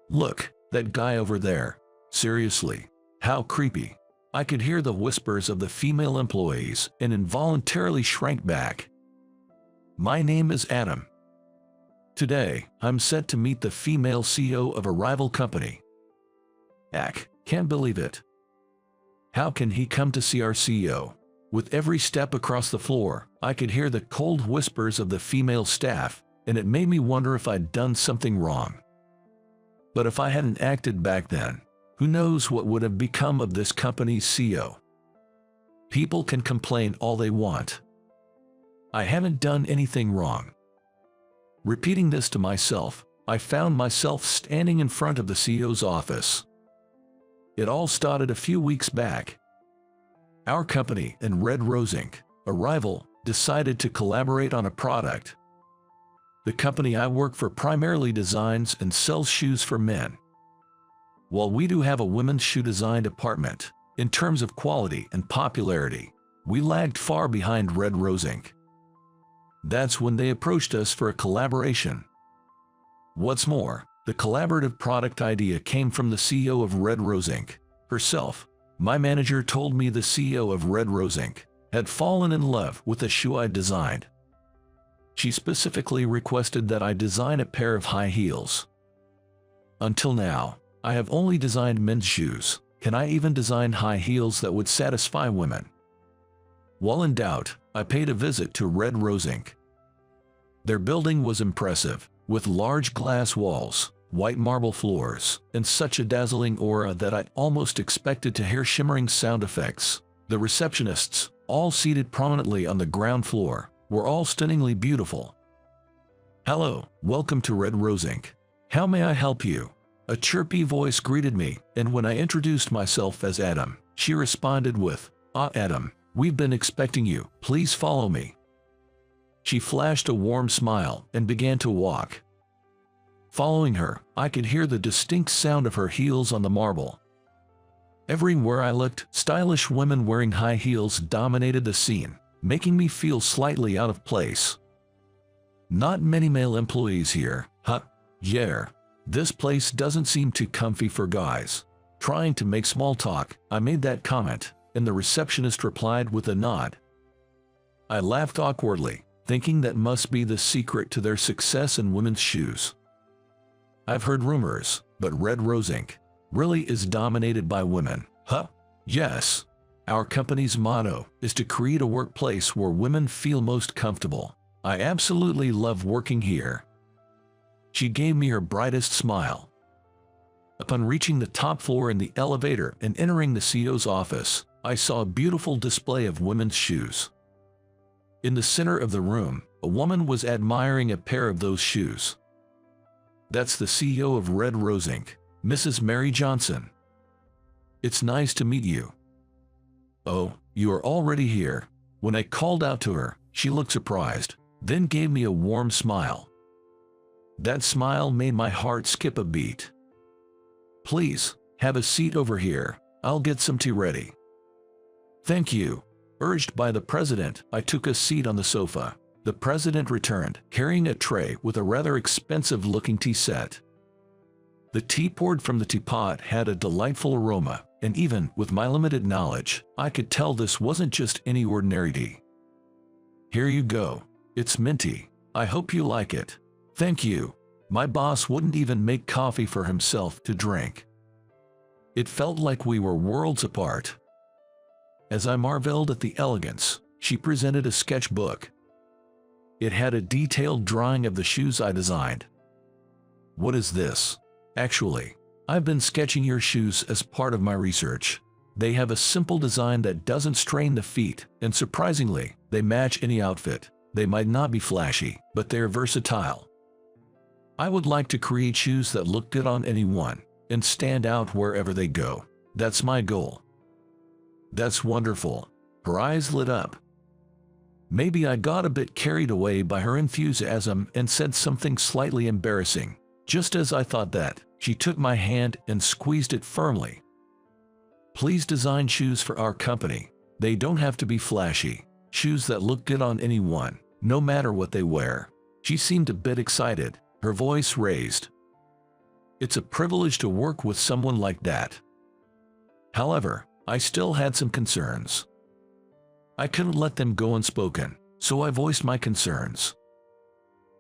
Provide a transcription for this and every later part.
Look, that guy over there. Seriously, how creepy. I could hear the whispers of the female employees and involuntarily shrank back. My name is Adam. Today, I'm set to meet the female CEO of a rival company. Can't believe it. How can he come to see our CEO? With every step across the floor, I could hear the cold whispers of the female staff, and it made me wonder if I'd done something wrong. But if I hadn't acted back then, who knows what would have become of this company's CEO? People can complain all they want. I haven't done anything wrong. Repeating this to myself, I found myself standing in front of the CEO's office. It all started a few weeks back. Our company and Red Rose Inc., a rival, decided to collaborate on a product. The company I work for primarily designs and sells shoes for men. While we do have a women's shoe design department, in terms of quality and popularity, we lagged far behind Red Rose Inc. That's when they approached us for a collaboration. What's more, the collaborative product idea came from the CEO of Red Rose Inc. herself. My manager told me the CEO of Red Rose Inc. had fallen in love with the shoe I designed. She specifically requested that I design a pair of high heels. Until now, I have only designed men's shoes. Can I even design high heels that would satisfy women? While in doubt, I paid a visit to Red Rose Inc. Their building was impressive, with large glass walls, white marble floors, and such a dazzling aura that I almost expected to hear shimmering sound effects. The receptionists, all seated prominently on the ground floor, were all stunningly beautiful. "Hello, welcome to Red Rose Inc. How may I help you?" A chirpy voice greeted me, and when I introduced myself as Adam, she responded with, Adam, we've been expecting you, please follow me." She flashed a warm smile and began to walk. Following her, I could hear the distinct sound of her heels on the marble. Everywhere I looked, stylish women wearing high heels dominated the scene, making me feel slightly out of place. Not many male employees here, huh? Yeah. This place doesn't seem too comfy for guys. Trying to make small talk, I made that comment, and the receptionist replied with a nod. I laughed awkwardly, thinking that must be the secret to their success in women's shoes. I've heard rumors, but Red Rose Inc. really is dominated by women, huh? Yes. Our company's motto is to create a workplace where women feel most comfortable. I absolutely love working here. She gave me her brightest smile. Upon reaching the top floor in the elevator and entering the CEO's office, I saw a beautiful display of women's shoes. In the center of the room, a woman was admiring a pair of those shoes. That's the CEO of Red Rose Inc., Mrs. Mary Johnson. It's nice to meet you. Oh, you are already here. When I called out to her, she looked surprised, then gave me a warm smile. That smile made my heart skip a beat. Please, have a seat over here. I'll get some tea ready. Thank you. Urged by the president, I took a seat on the sofa. The president returned, carrying a tray with a rather expensive-looking tea set. The tea poured from the teapot had a delightful aroma, and even with my limited knowledge, I could tell this wasn't just any ordinary tea. Here you go. It's minty. I hope you like it. Thank you. My boss wouldn't even make coffee for himself to drink. It felt like we were worlds apart. As I marveled at the elegance, she presented a sketchbook. It had a detailed drawing of the shoes I designed. What is this? Actually, I've been sketching your shoes as part of my research. They have a simple design that doesn't strain the feet, and surprisingly, they match any outfit. They might not be flashy, but they're versatile. I would like to create shoes that look good on anyone and stand out wherever they go. That's my goal. That's wonderful. Her eyes lit up. Maybe I got a bit carried away by her enthusiasm and said something slightly embarrassing. Just as I thought that, she took my hand and squeezed it firmly. Please design shoes for our company. They don't have to be flashy. Shoes that look good on anyone, no matter what they wear. She seemed a bit excited, her voice raised. It's a privilege to work with someone like that. However, I still had some concerns. I couldn't let them go unspoken, so I voiced my concerns.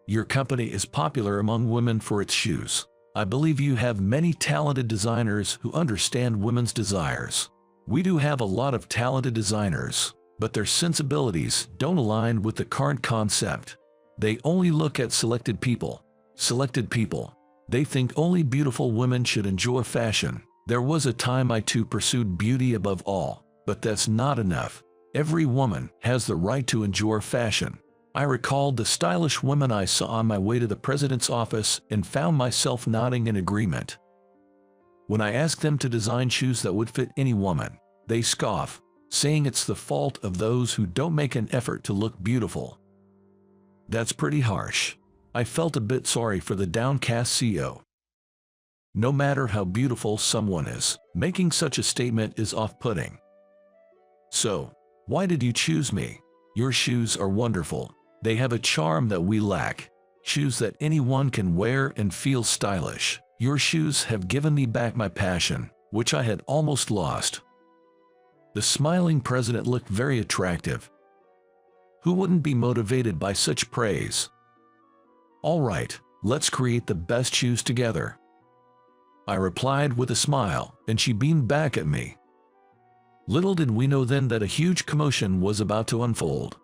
Your company is popular among women for its shoes. I believe you have many talented designers who understand women's desires. We do have a lot of talented designers, but their sensibilities don't align with the current concept. They only look at selected people. They think only beautiful women should enjoy fashion. There was a time I too pursued beauty above all, but that's not enough. Every woman has the right to enjoy fashion. I recalled the stylish women I saw on my way to the president's office and found myself nodding in agreement. When I asked them to design shoes that would fit any woman, they scoff, saying it's the fault of those who don't make an effort to look beautiful. That's pretty harsh. I felt a bit sorry for the downcast CEO. No matter how beautiful someone is, making such a statement is off-putting. So, why did you choose me? Your shoes are wonderful. They have a charm that we lack. Shoes that anyone can wear and feel stylish. Your shoes have given me back my passion, which I had almost lost. The smiling president looked very attractive. Who wouldn't be motivated by such praise? All right, let's create the best shoes together. I replied with a smile, and she beamed back at me. Little did we know then that a huge commotion was about to unfold.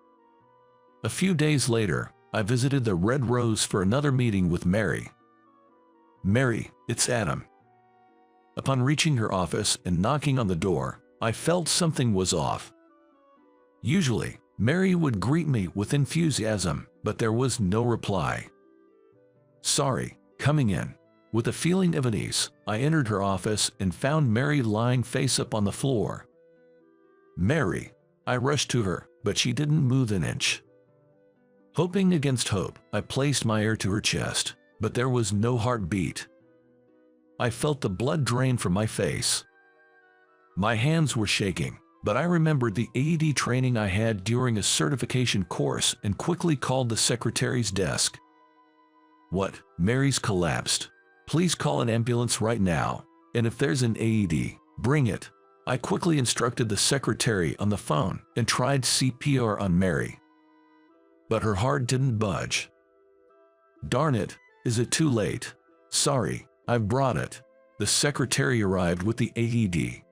A few days later, I visited the Red Rose for another meeting with Mary. Mary, it's Adam. Upon reaching her office and knocking on the door, I felt something was off. Usually, Mary would greet me with enthusiasm, but there was no reply. Sorry, coming in. With a feeling of unease, I entered her office and found Mary lying face up on the floor. Mary, I rushed to her, but she didn't move an inch. Hoping against hope, I placed my ear to her chest, but there was no heartbeat. I felt the blood drain from my face. My hands were shaking, but I remembered the AED training I had during a certification course and quickly called the secretary's desk. What? Mary's collapsed. Please call an ambulance right now, and if there's an AED, bring it. I quickly instructed the secretary on the phone and tried CPR on Mary. But her heart didn't budge. Darn it, is it too late? Sorry, I've brought it. The secretary arrived with the AED.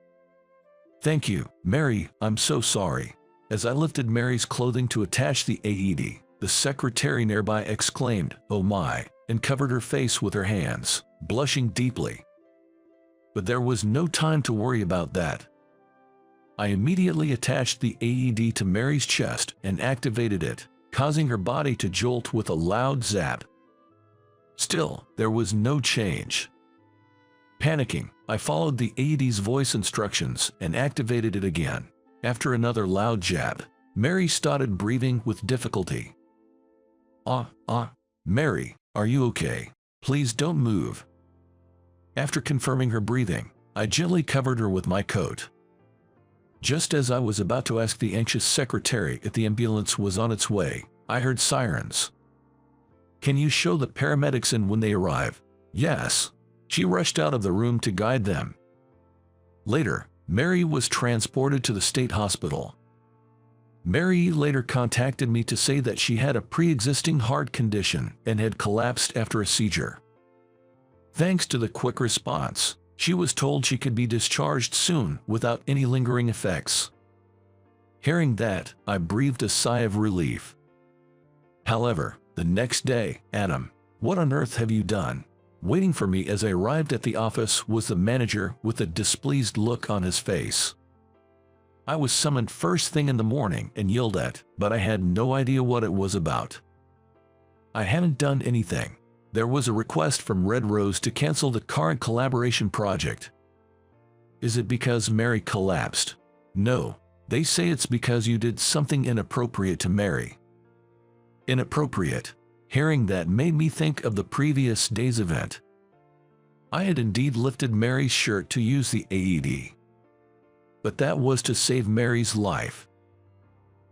Thank you, Mary, I'm so sorry. As I lifted Mary's clothing to attach the AED, the secretary nearby exclaimed, "Oh my," and covered her face with her hands, blushing deeply. But there was no time to worry about that. I immediately attached the AED to Mary's chest and activated it, causing her body to jolt with a loud zap. Still, there was no change. Panicking, I followed the AED's voice instructions and activated it again. After another loud jab, Mary started breathing with difficulty. Mary, are you okay? Please don't move." After confirming her breathing, I gently covered her with my coat. Just as I was about to ask the anxious secretary if the ambulance was on its way, I heard sirens. "Can you show the paramedics in when they arrive?" "Yes." She rushed out of the room to guide them. Later, Mary was transported to the state hospital. Mary later contacted me to say that she had a pre-existing heart condition and had collapsed after a seizure. Thanks to the quick response, she was told she could be discharged soon without any lingering effects. Hearing that, I breathed a sigh of relief. However, the next day, "Adam, what on earth have you done?" Waiting for me as I arrived at the office was the manager with a displeased look on his face. I was summoned first thing in the morning and yelled at, but I had no idea what it was about. I haven't done anything. There was a request from Red Rose to cancel the current collaboration project. Is it because Mary collapsed? No, they say it's because you did something inappropriate to Mary. Inappropriate. Hearing that made me think of the previous day's event. I had indeed lifted Mary's shirt to use the AED. But that was to save Mary's life.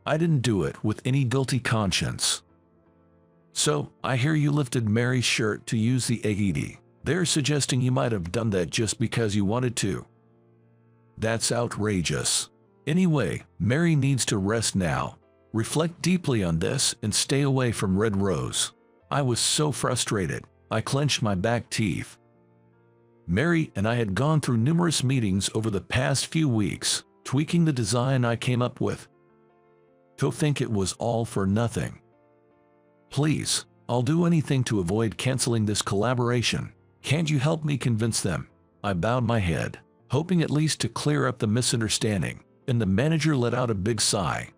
I didn't do it with any guilty conscience. So, I hear you lifted Mary's shirt to use the AED. They're suggesting you might have done that just because you wanted to. That's outrageous. Anyway, Mary needs to rest now. Reflect deeply on this and stay away from Red Rose. I was so frustrated, I clenched my back teeth. Mary and I had gone through numerous meetings over the past few weeks, tweaking the design I came up with. To think it was all for nothing. Please, I'll do anything to avoid canceling this collaboration. Can't you help me convince them? I bowed my head, hoping at least to clear up the misunderstanding, and the manager let out a big sigh.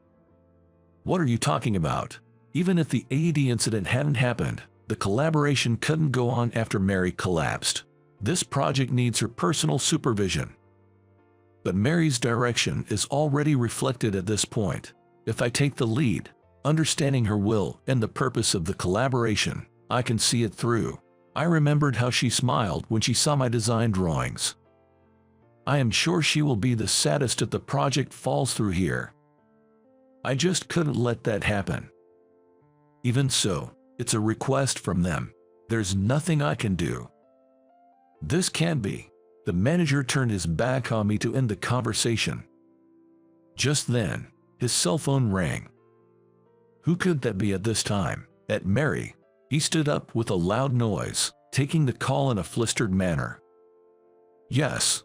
What are you talking about? Even if the AED incident hadn't happened, the collaboration couldn't go on after Mary collapsed. This project needs her personal supervision. But Mary's direction is already reflected at this point. If I take the lead, understanding her will and the purpose of the collaboration, I can see it through. I remembered how she smiled when she saw my design drawings. I am sure she will be the saddest if the project falls through here. I just couldn't let that happen. Even so, it's a request from them. There's nothing I can do. This can't be. The manager turned his back on me to end the conversation. Just then, his cell phone rang. Who could that be at this time? At Mary. He stood up with a loud noise, taking the call in a flustered manner. Yes,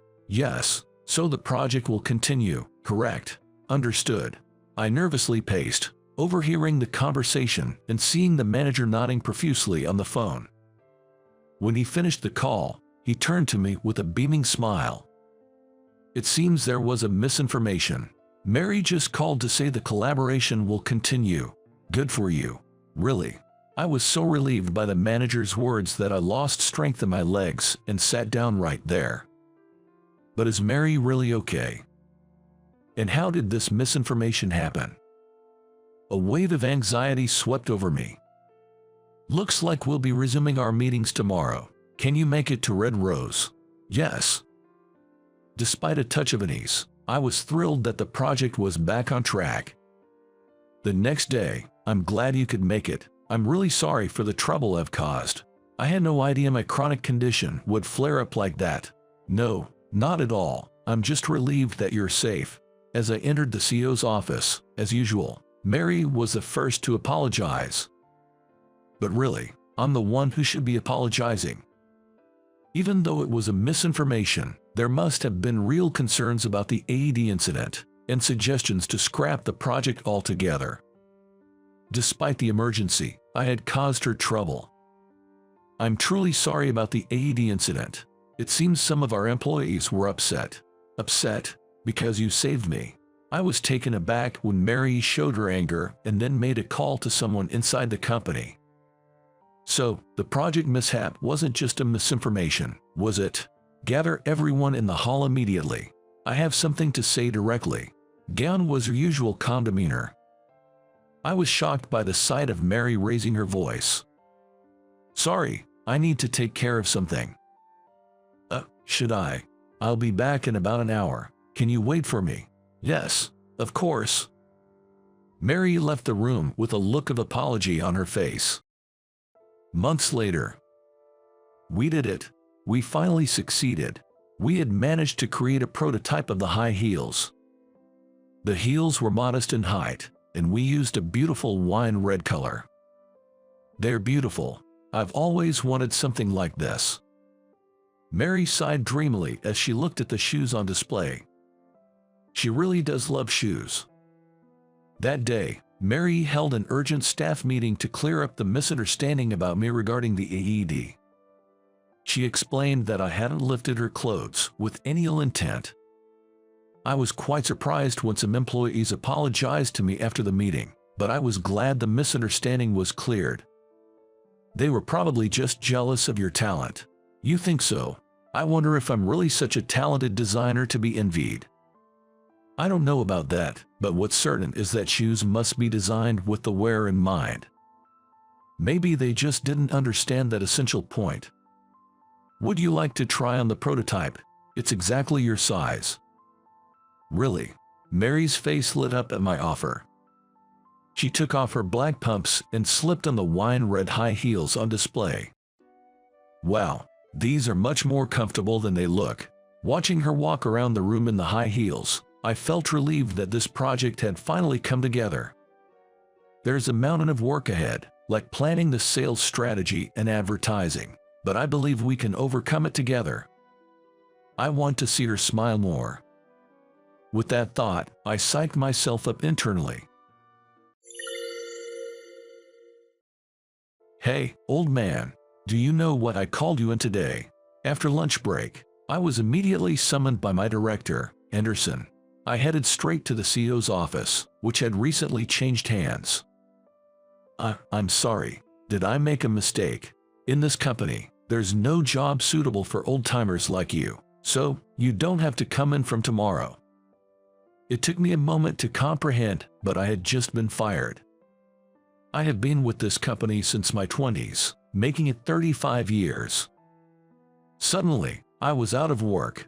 so the project will continue, correct? Understood. I nervously paced, overhearing the conversation and seeing the manager nodding profusely on the phone. When he finished the call, he turned to me with a beaming smile. It seems there was a misinformation. Mary just called to say the collaboration will continue. Good for you. Really. I was so relieved by the manager's words that I lost strength in my legs and sat down right there. But is Mary really okay? And how did this misinformation happen? A wave of anxiety swept over me. Looks like we'll be resuming our meetings tomorrow. Can you make it to Red Rose? Yes. Despite a touch of unease, I was thrilled that the project was back on track. The next day, I'm glad you could make it. I'm really sorry for the trouble I've caused. I had no idea my chronic condition would flare up like that. No, not at all. I'm just relieved that you're safe. As I entered the CEO's office, as usual, Mary was the first to apologize. But really, I'm the one who should be apologizing. Even though it was a misinformation, there must have been real concerns about the AED incident and suggestions to scrap the project altogether. Despite the emergency, I had caused her trouble. I'm truly sorry about the AED incident. It seems some of our employees were upset. Upset because you saved me. I was taken aback when Mary showed her anger and then made a call to someone inside the company. So, the project mishap wasn't just a misinformation, was it? Gather everyone in the hall immediately. I have something to say directly. Gone was her usual calm demeanor. I was shocked by the sight of Mary raising her voice. Sorry, I need to take care of something. Should I? I'll be back in about an hour. Can you wait for me? Yes, of course. Mary left the room with a look of apology on her face. Months later. We did it. We finally succeeded. We had managed to create a prototype of the high heels. The heels were modest in height, and we used a beautiful wine red color. They're beautiful. I've always wanted something like this. Mary sighed dreamily as she looked at the shoes on display. She really does love shoes. That day, Mary held an urgent staff meeting to clear up the misunderstanding about me regarding the AED. She explained that I hadn't lifted her clothes with any ill intent. I was quite surprised when some employees apologized to me after the meeting, but I was glad the misunderstanding was cleared. They were probably just jealous of your talent. You think so? I wonder if I'm really such a talented designer to be envied. I don't know about that, but what's certain is that shoes must be designed with the wearer in mind. Maybe they just didn't understand that essential point. Would you like to try on the prototype? It's exactly your size. Really? Mary's face lit up at my offer. She took off her black pumps and slipped on the wine red high heels on display. Wow, These are much more comfortable than they look. Watching her walk around the room in the high heels, I felt relieved that this project had finally come together. There's a mountain of work ahead, like planning the sales strategy and advertising, but I believe we can overcome it together. I want to see her smile more. With that thought, I psyched myself up internally. Hey, old man, do you know what I called you in today? After lunch break, I was immediately summoned by my director, Anderson. I headed straight to the CEO's office, which had recently changed hands. I'm sorry, did I make a mistake? In this company, there's no job suitable for old-timers like you, so you don't have to come in from tomorrow. It took me a moment to comprehend, but I had just been fired. I have been with this company since my 20s, making it 35 years. Suddenly, I was out of work.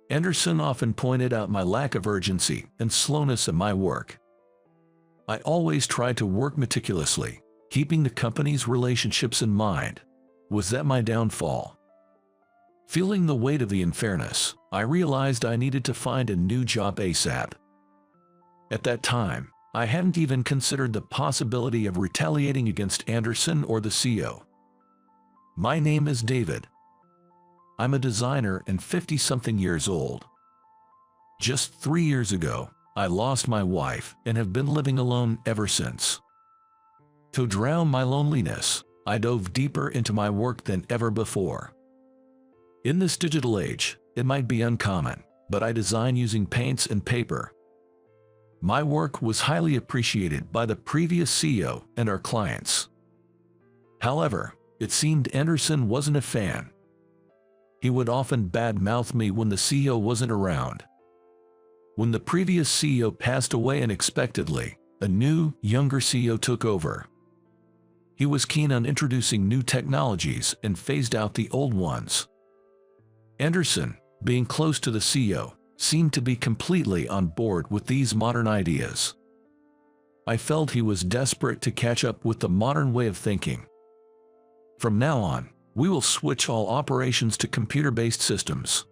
Anderson often pointed out my lack of urgency and slowness in my work. I always tried to work meticulously, keeping the company's relationships in mind. Was that my downfall? Feeling the weight of the unfairness, I realized I needed to find a new job ASAP. At that time, I hadn't even considered the possibility of retaliating against Anderson or the CEO. My name is David. I'm a designer and 50-something years old. Just 3 years ago, I lost my wife and have been living alone ever since. To drown my loneliness, I dove deeper into my work than ever before. In this digital age, it might be uncommon, but I design using paints and paper. My work was highly appreciated by the previous CEO and our clients. However, it seemed Anderson wasn't a fan. He would often badmouth me when the CEO wasn't around. When the previous CEO passed away unexpectedly, a new, younger CEO took over. He was keen on introducing new technologies and phased out the old ones. Anderson, being close to the CEO, seemed to be completely on board with these modern ideas. I felt he was desperate to catch up with the modern way of thinking. From now on, we will switch all operations to computer-based systems.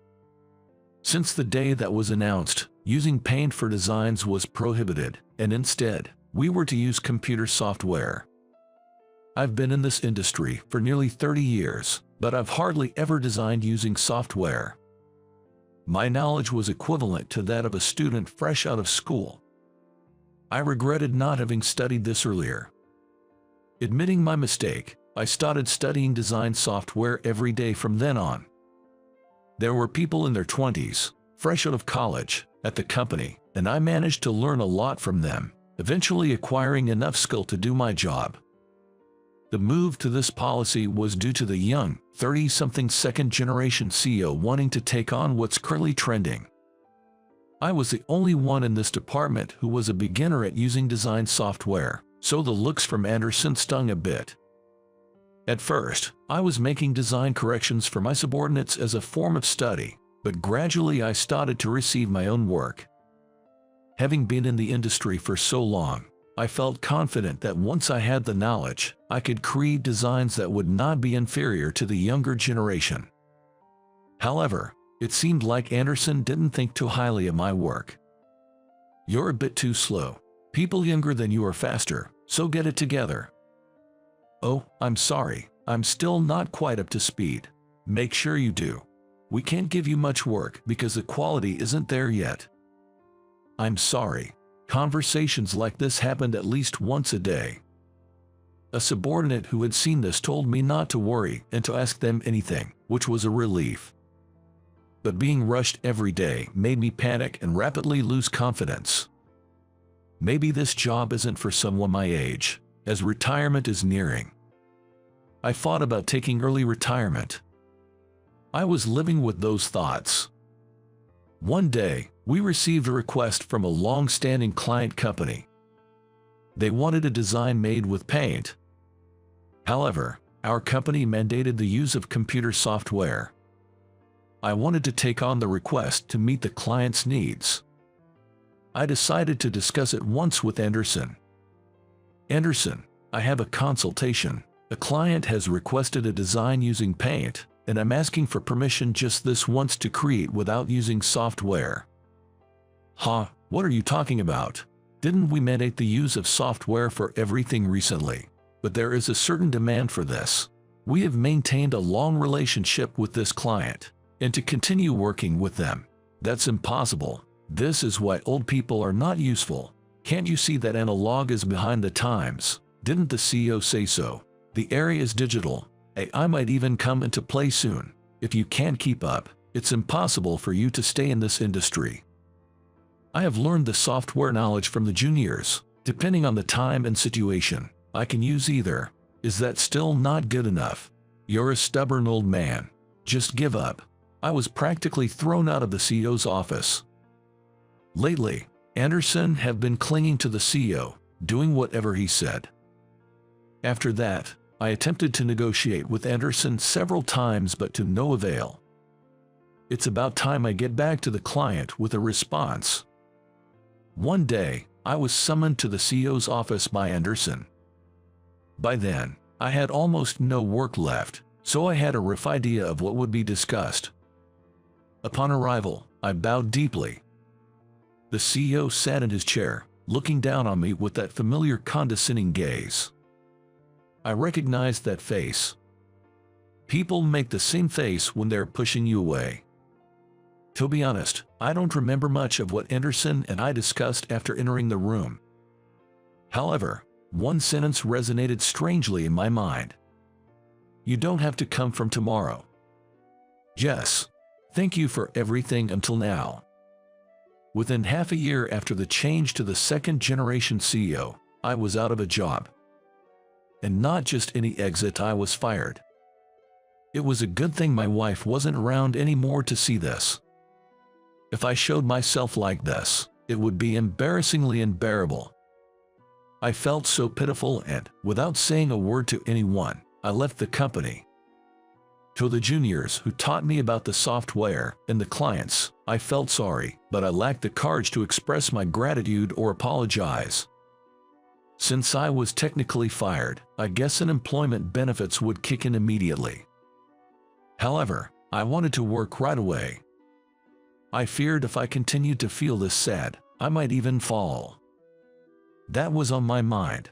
Since the day that was announced, using paint for designs was prohibited, and instead, we were to use computer software. I've been in this industry for nearly 30 years, but I've hardly ever designed using software. My knowledge was equivalent to that of a student fresh out of school. I regretted not having studied this earlier. Admitting my mistake, I started studying design software every day from then on. There were people in their 20s, fresh out of college, at the company, and I managed to learn a lot from them, eventually acquiring enough skill to do my job. The move to this policy was due to the young, 30-something second-generation CEO wanting to take on what's currently trending. I was the only one in this department who was a beginner at using design software, so the looks from Anderson stung a bit. At first, I was making design corrections for my subordinates as a form of study, but gradually I started to receive my own work. Having been in the industry for so long, I felt confident that once I had the knowledge, I could create designs that would not be inferior to the younger generation. However, it seemed like Anderson didn't think too highly of my work. "You're a bit too slow. People younger than you are faster, so get it together." "Oh, I'm sorry, I'm still not quite up to speed." "Make sure you do. We can't give you much work because the quality isn't there yet." "I'm sorry." Conversations like this happened at least once a day. A subordinate who had seen this told me not to worry and to ask them anything, which was a relief. But being rushed every day made me panic and rapidly lose confidence. Maybe this job isn't for someone my age, as retirement is nearing. I thought about taking early retirement. I was living with those thoughts. One day, we received a request from a long-standing client company. They wanted a design made with paint. However, our company mandated the use of computer software. I wanted to take on the request to meet the client's needs. I decided to discuss it once with Anderson. "Anderson, I have a consultation. A client has requested a design using paint. and I'm asking for permission just this once to create without using software." "Huh, what are you talking about? Didn't we mandate the use of software for everything recently? But there is a certain demand for this. We have maintained a long relationship with this client, and to continue working with them, that's impossible. This is why old people are not useful. Can't you see that analog is behind the times? Didn't the CEO say so? The area is digital. AI might even come into play soon. If you can't keep up, it's impossible for you to stay in this industry. I have learned the software knowledge from the juniors. Depending on the time and situation, I can use either. Is that still not good enough? You're a stubborn old man. Just give up." I was practically thrown out of the CEO's office. Lately, Anderson have been clinging to the CEO, doing whatever he said. After that, I attempted to negotiate with Anderson several times but to no avail. It's about time I get back to the client with a response. One day, I was summoned to the CEO's office by Anderson. By then, I had almost no work left, so I had a rough idea of what would be discussed. Upon arrival, I bowed deeply. The CEO sat in his chair, looking down on me with that familiar condescending gaze. I recognized that face. People make the same face when they're pushing you away. To be honest, I don't remember much of what Anderson and I discussed after entering the room. However, one sentence resonated strangely in my mind. "You don't have to come from tomorrow." Yes. Thank you for everything until now. Within half a year after the change to the second-generation CEO, I was out of a job. And not just any exit, I was fired. It was a good thing my wife wasn't around anymore to see this. If I showed myself like this, it would be embarrassingly unbearable. I felt so pitiful and, without saying a word to anyone, I left the company. To the juniors who taught me about the software and the clients, I felt sorry, but I lacked the courage to express my gratitude or apologize. Since I was technically fired, I guess unemployment benefits would kick in immediately. However, I wanted to work right away. I feared if I continued to feel this sad, I might even fall. That was on my mind.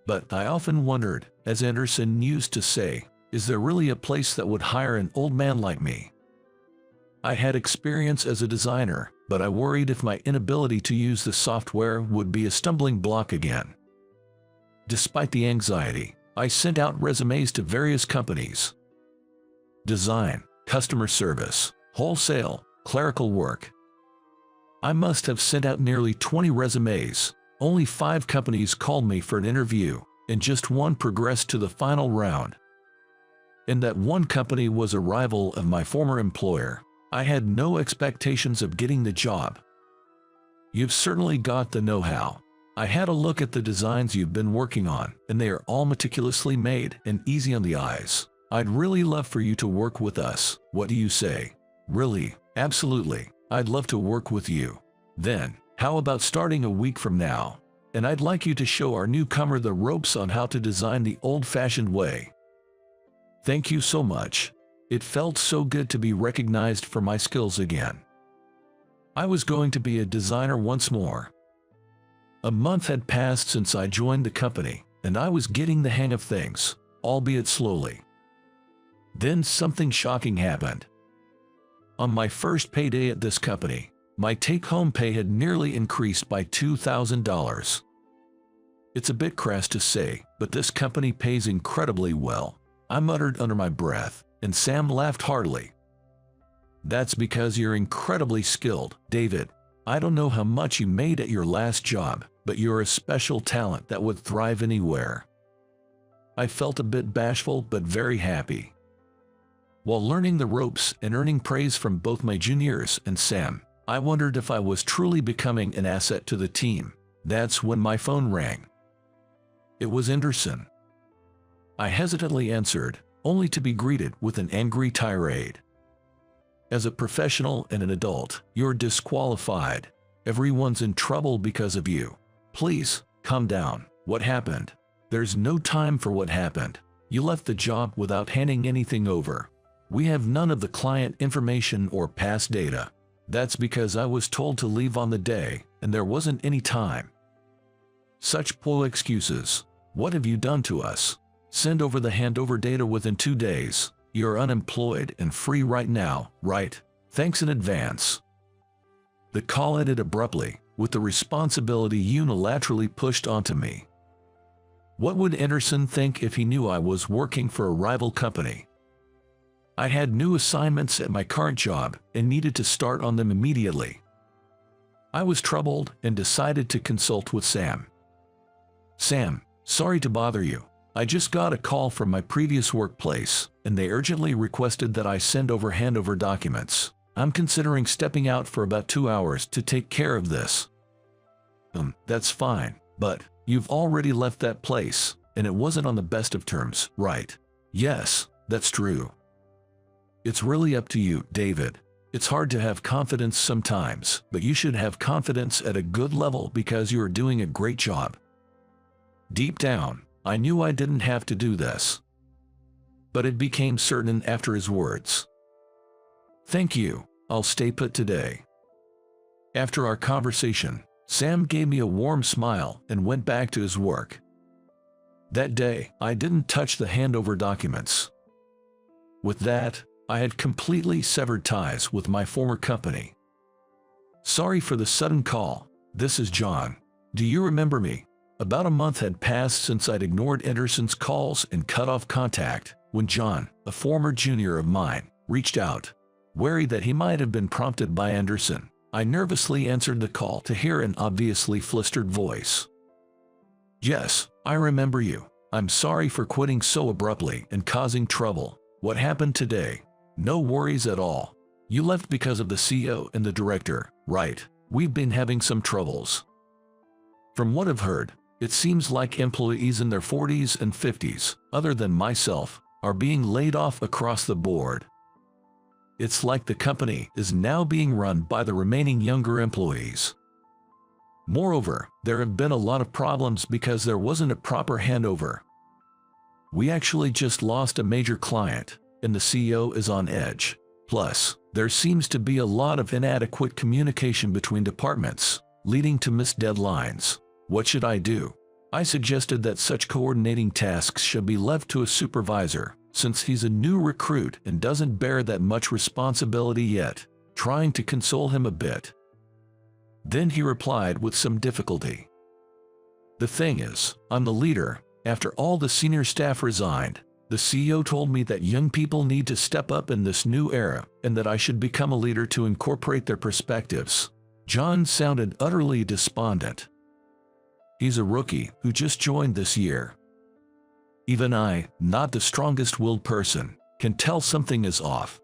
But I often wondered, as Anderson used to say, is there really a place that would hire an old man like me? I had experience as a designer, but I worried if my inability to use the software would be a stumbling block again. Despite the anxiety, I sent out resumes to various companies. Design, customer service, wholesale, clerical work. I must have sent out nearly 20 resumes. Only 5 companies called me for an interview, and just one progressed to the final round. And that one company was a rival of my former employer. I had no expectations of getting the job. You've certainly got the know-how. I had a look at the designs you've been working on, and they are all meticulously made and easy on the eyes. I'd really love for you to work with us. What do you say? Really? Absolutely. I'd love to work with you. Then, how about starting a week from now? And I'd like you to show our newcomer the ropes on how to design the old-fashioned way. Thank you so much. It felt so good to be recognized for my skills again. I was going to be a designer once more. A month had passed since I joined the company, and I was getting the hang of things, albeit slowly. Then something shocking happened. On my first payday at this company, my take-home pay had nearly increased by $2,000. It's a bit crass to say, but this company pays incredibly well. I muttered under my breath, and Sam laughed heartily. That's because you're incredibly skilled, David. I don't know how much you made at your last job, but you're a special talent that would thrive anywhere. I felt a bit bashful but very happy. While learning the ropes and earning praise from both my juniors and Sam, I wondered if I was truly becoming an asset to the team. That's when my phone rang. It was Anderson. I hesitantly answered, only to be greeted with an angry tirade. As a professional and an adult, you're disqualified. Everyone's in trouble because of you. Please, calm down. What happened? There's no time for what happened. You left the job without handing anything over. We have none of the client information or past data. That's because I was told to leave on the day, and there wasn't any time. Such poor excuses. What have you done to us? Send over the handover data within 2 days. You're unemployed and free right now, right? Thanks in advance. The call ended abruptly, with the responsibility unilaterally pushed onto me. What would Anderson think if he knew I was working for a rival company? I had new assignments at my current job and needed to start on them immediately. I was troubled and decided to consult with Sam. Sam, sorry to bother you. I just got a call from my previous workplace, and they urgently requested that I send over handover documents. I'm considering stepping out for about 2 hours to take care of this. That's fine, but you've already left that place, and it wasn't on the best of terms, right? Yes, that's true. It's really up to you, David. It's hard to have confidence sometimes, but you should have confidence at a good level because you are doing a great job. Deep down, I knew I didn't have to do this. But it became certain after his words. Thank you, I'll stay put today. After our conversation, Sam gave me a warm smile and went back to his work. That day, I didn't touch the handover documents. With that, I had completely severed ties with my former company. Sorry for the sudden call. This is John. Do you remember me? About a month had passed since I'd ignored Anderson's calls and cut off contact when John, a former junior of mine, reached out. Wary that he might have been prompted by Anderson, I nervously answered the call to hear an obviously flustered voice. Yes, I remember you. I'm sorry for quitting so abruptly and causing trouble. What happened today? No worries at all. You left because of the CEO and the director, right? We've been having some troubles. From what I've heard, it seems like employees in their 40s and 50s, other than myself, are being laid off across the board. It's like the company is now being run by the remaining younger employees. Moreover, there have been a lot of problems because there wasn't a proper handover. We actually just lost a major client, and the CEO is on edge. Plus, there seems to be a lot of inadequate communication between departments, leading to missed deadlines. What should I do? I suggested that such coordinating tasks should be left to a supervisor, since he's a new recruit and doesn't bear that much responsibility yet, trying to console him a bit. Then he replied with some difficulty. The thing is, I'm the leader. After all the senior staff resigned, the CEO told me that young people need to step up in this new era and that I should become a leader to incorporate their perspectives. John sounded utterly despondent. He's a rookie who just joined this year. Even I, not the strongest-willed person, can tell something is off.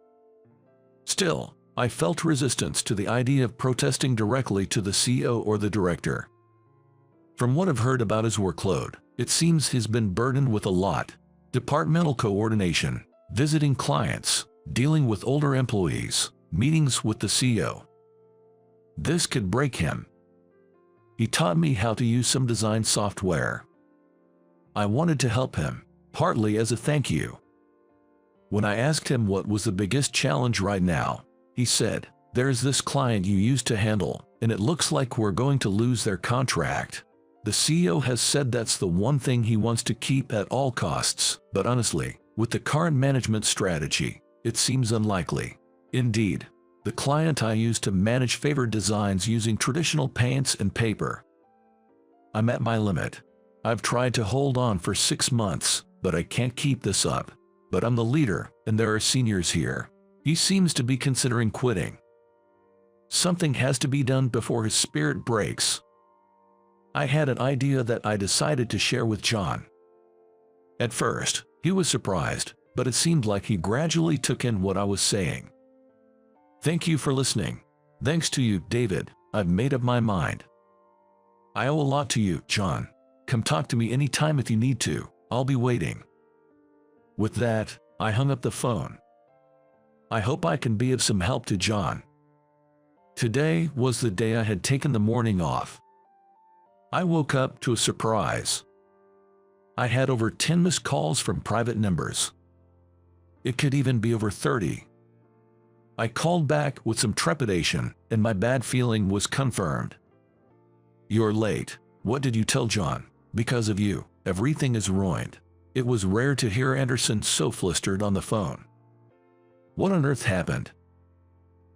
Still, I felt resistance to the idea of protesting directly to the CEO or the director. From what I've heard about his workload, it seems he's been burdened with a lot. Departmental coordination, visiting clients, dealing with older employees, meetings with the CEO. This could break him. He taught me how to use some design software. I wanted to help him, partly as a thank you. When I asked him what was the biggest challenge right now, he said, "There's this client you used to handle, and it looks like we're going to lose their contract. The CEO has said that's the one thing he wants to keep at all costs, but honestly, with the current management strategy, it seems unlikely. Indeed, the client I used to manage favored designs using traditional paints and paper. I'm at my limit. I've tried to hold on for 6 months, but I can't keep this up. But I'm the leader, and there are seniors here. He seems to be considering quitting. Something has to be done before his spirit breaks." I had an idea that I decided to share with John. At first, he was surprised, but it seemed like he gradually took in what I was saying. "Thank you for listening. Thanks to you, David, I've made up my mind. I owe a lot to you, John. Come talk to me anytime if you need to. I'll be waiting." With that, I hung up the phone. I hope I can be of some help to John. Today was the day I had taken the morning off. I woke up to a surprise. I had over 10 missed calls from private numbers. It could even be over 30. I called back with some trepidation, and my bad feeling was confirmed. "You're late. What did you tell John? Because of you, everything is ruined." It was rare to hear Anderson so flustered on the phone. What on earth happened?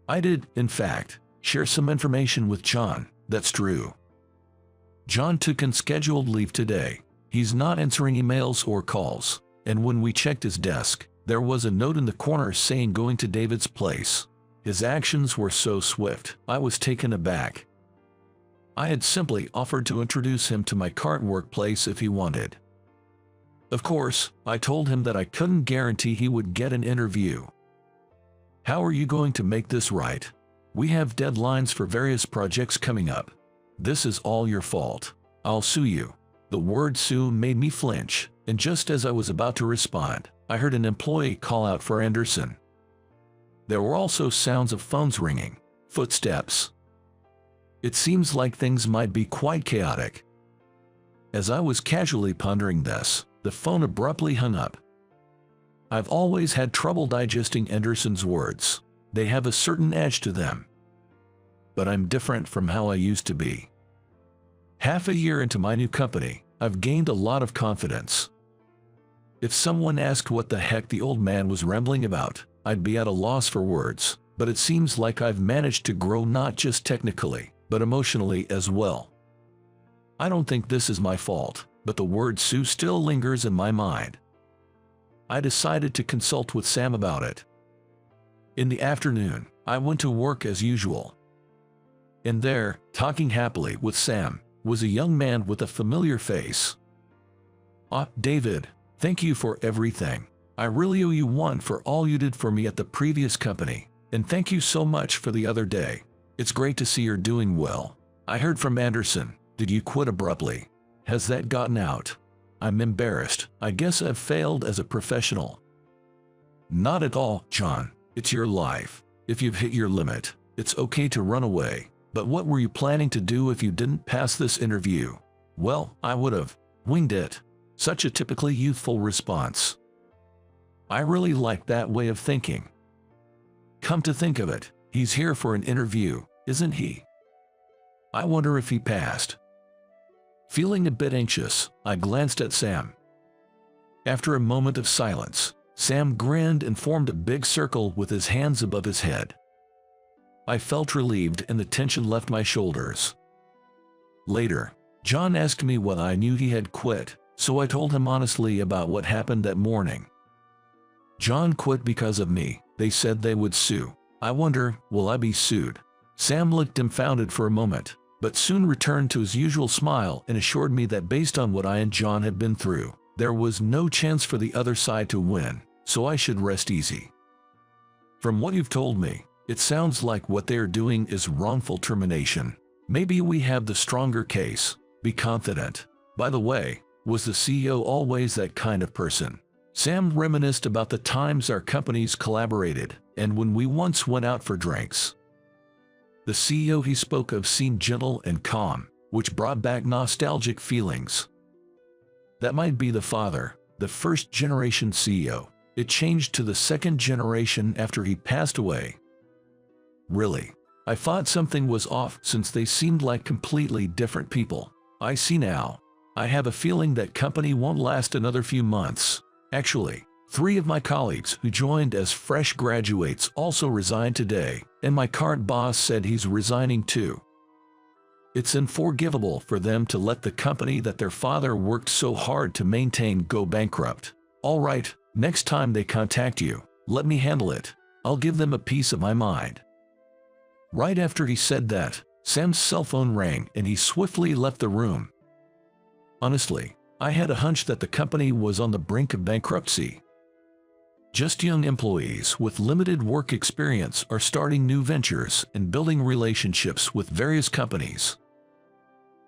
I did, in fact, share some information with John. That's true. John took unscheduled leave today. He's not answering emails or calls, and when we checked his desk, there was a note in the corner saying going to David's place. His actions were so swift, I was taken aback. I had simply offered to introduce him to my current workplace if he wanted. Of course, I told him that I couldn't guarantee he would get an interview. "How are you going to make this right? We have deadlines for various projects coming up. This is all your fault. I'll sue you." The word sue made me flinch, and just as I was about to respond, I heard an employee call out for Anderson. There were also sounds of phones ringing, footsteps. It seems like things might be quite chaotic. As I was casually pondering this, the phone abruptly hung up. I've always had trouble digesting Anderson's words. They have a certain edge to them. But I'm different from how I used to be. Half a year into my new company, I've gained a lot of confidence. If someone asked what the heck the old man was rambling about, I'd be at a loss for words, but it seems like I've managed to grow not just technically, but emotionally as well. I don't think this is my fault, but the word sue still lingers in my mind. I decided to consult with Sam about it. In the afternoon, I went to work as usual. And there, talking happily with Sam, was a young man with a familiar face. David, thank you for everything. I really owe you one for all you did for me at the previous company, and thank you so much for the other day. It's great to see you're doing well. I heard from Anderson. Did you quit abruptly? Has that gotten out? I'm embarrassed. I guess I've failed as a professional." "Not at all, John. It's your life. If you've hit your limit, it's okay to run away. But what were you planning to do if you didn't pass this interview?" "Well, I would have winged it." Such a typically youthful response. I really like that way of thinking. Come to think of it, he's here for an interview, isn't he? I wonder if he passed. Feeling a bit anxious, I glanced at Sam. After a moment of silence, Sam grinned and formed a big circle with his hands above his head. I felt relieved and the tension left my shoulders. Later, John asked me whether I knew he had quit, so I told him honestly about what happened that morning. "John quit because of me. They said they would sue. I wonder, will I be sued?" Sam looked dumbfounded for a moment, but soon returned to his usual smile and assured me that based on what I and John had been through, there was no chance for the other side to win, so I should rest easy. "From what you've told me, it sounds like what they are doing is wrongful termination. Maybe we have the stronger case. Be confident. By the way, was the CEO always that kind of person?" Sam reminisced about the times our companies collaborated and when we once went out for drinks. The CEO he spoke of seemed gentle and calm, which brought back nostalgic feelings. That might be the father, the first-generation CEO. It changed to the second generation after he passed away. Really, I thought something was off since they seemed like completely different people. I see now. I have a feeling that company won't last another few months. Actually, 3 of my colleagues who joined as fresh graduates also resigned today, and my current boss said he's resigning too. It's unforgivable for them to let the company that their father worked so hard to maintain go bankrupt. All right, next time they contact you, let me handle it. I'll give them a piece of my mind. Right after he said that, Sam's cell phone rang and he swiftly left the room. Honestly, I had a hunch that the company was on the brink of bankruptcy. Just young employees with limited work experience are starting new ventures and building relationships with various companies.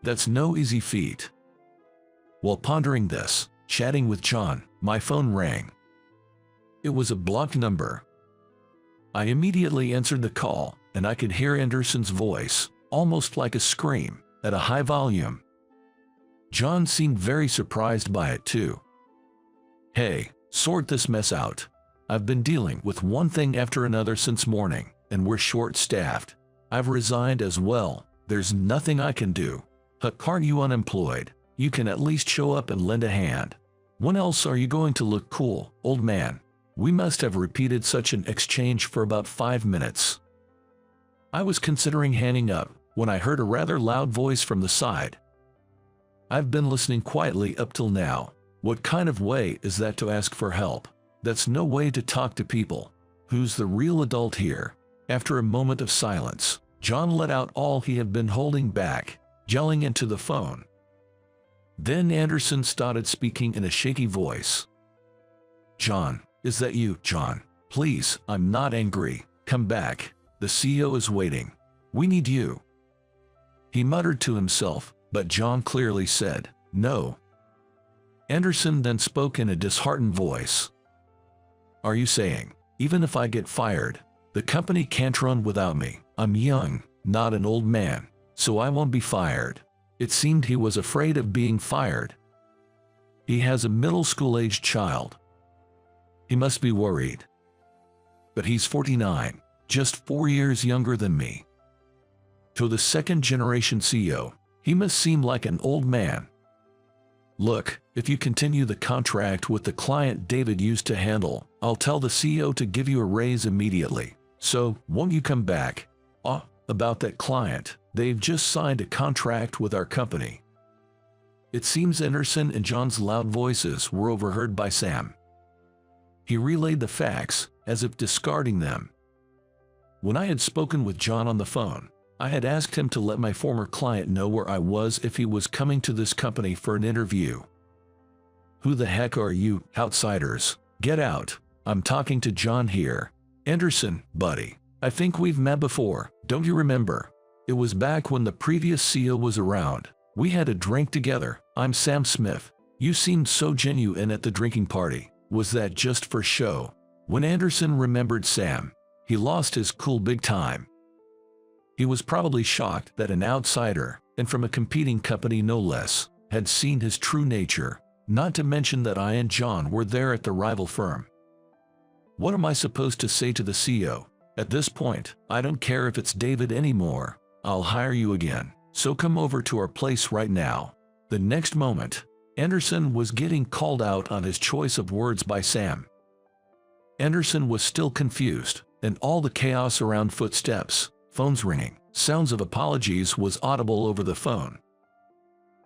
That's no easy feat. While pondering this, chatting with John, my phone rang. It was a blocked number. I immediately answered the call, and I could hear Anderson's voice, almost like a scream, at a high volume. John seemed very surprised by it too. "Hey, sort this mess out. I've been dealing with one thing after another since morning, and we're short-staffed. I've resigned as well. There's nothing I can do. Aren't you unemployed? You can at least show up and lend a hand. When else are you going to look cool, old man?" We must have repeated such an exchange for about 5 minutes. I was considering hanging up when I heard a rather loud voice from the side. "I've been listening quietly up till now. What kind of way is that to ask for help? That's no way to talk to people. Who's the real adult here?" After a moment of silence, John let out all he had been holding back, yelling into the phone. Then Anderson started speaking in a shaky voice. "John, is that you, John? Please, I'm not angry. Come back. The CEO is waiting. We need you." He muttered to himself, but John clearly said, "No." Anderson then spoke in a disheartened voice. "Are you saying, even if I get fired, the company can't run without me? I'm young, not an old man, so I won't be fired." It seemed he was afraid of being fired. He has a middle school-aged child. He must be worried. But he's 49, just 4 years younger than me. To the second-generation CEO, he must seem like an old man. "Look, if you continue the contract with the client David used to handle, I'll tell the CEO to give you a raise immediately. So, won't you come back?" About that client, they've just signed a contract with our company." It seems Anderson and John's loud voices were overheard by Sam. He relayed the facts, as if discarding them. When I had spoken with John on the phone, I had asked him to let my former client know where I was if he was coming to this company for an interview. "Who the heck are you, outsiders? Get out. I'm talking to John here." "Anderson, buddy, I think we've met before, don't you remember? It was back when the previous CEO was around. We had a drink together. I'm Sam Smith. You seemed so genuine at the drinking party. Was that just for show?" When Anderson remembered Sam, he lost his cool big time. He was probably shocked that an outsider, and from a competing company no less, had seen his true nature, not to mention that I and John were there at the rival firm. What am I supposed to say to the CEO? At this point, I don't care if it's David anymore. I'll hire you again, so come over to our place right now. The next moment, Anderson was getting called out on his choice of words by Sam. Anderson was still confused, and all the chaos around footsteps, phones ringing, sounds of apologies was audible over the phone.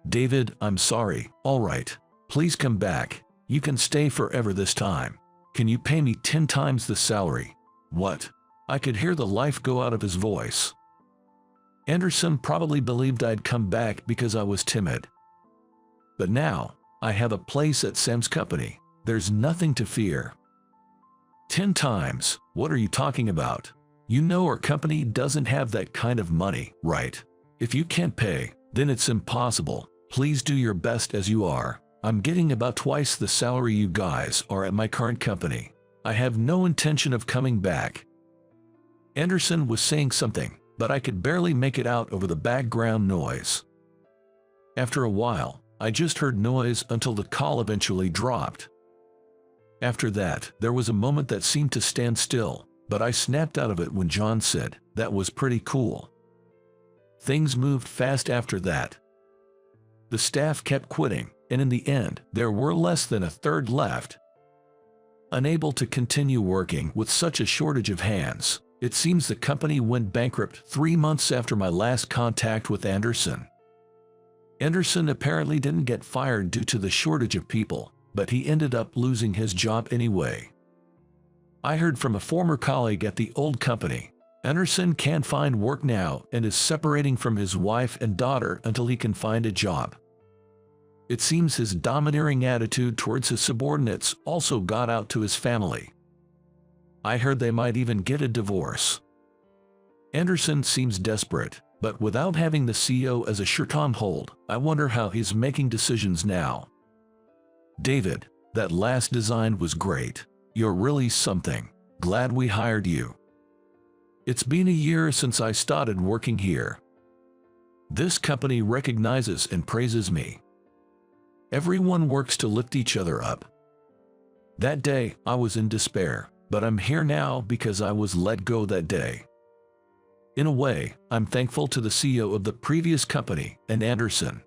"David, I'm sorry. All right. Please come back. You can stay forever this time. Can you pay me 10 times the salary?" "What?" I could hear the life go out of his voice. Anderson probably believed I'd come back because I was timid. But now, I have a place at Sam's company. There's nothing to fear. 10 times? What are you talking about? You know our company doesn't have that kind of money, right? If you can't pay, then it's impossible. Please do your best as you are. I'm getting about twice the salary you guys are at my current company. I have no intention of coming back. Anderson was saying something, but I could barely make it out over the background noise. After a while, I just heard noise until the call eventually dropped. After that, there was a moment that seemed to stand still, but I snapped out of it when John said, "That was pretty cool." Things moved fast after that. The staff kept quitting, and in the end, there were less than a third left. Unable to continue working with such a shortage of hands, it seems the company went bankrupt 3 months after my last contact with Anderson. Anderson apparently didn't get fired due to the shortage of people, but he ended up losing his job anyway. I heard from a former colleague at the old company. Anderson can't find work now and is separating from his wife and daughter until he can find a job. It seems his domineering attitude towards his subordinates also got out to his family. I heard they might even get a divorce. Anderson seems desperate, but without having the CEO as a shirt on hold, I wonder how he's making decisions now. David, that last design was great. You're really something. Glad we hired you. It's been a year since I started working here. This company recognizes and praises me. Everyone works to lift each other up. That day, I was in despair. but I'm here now because I was let go that day. In a way, I'm thankful to the CEO of the previous company, and Anderson.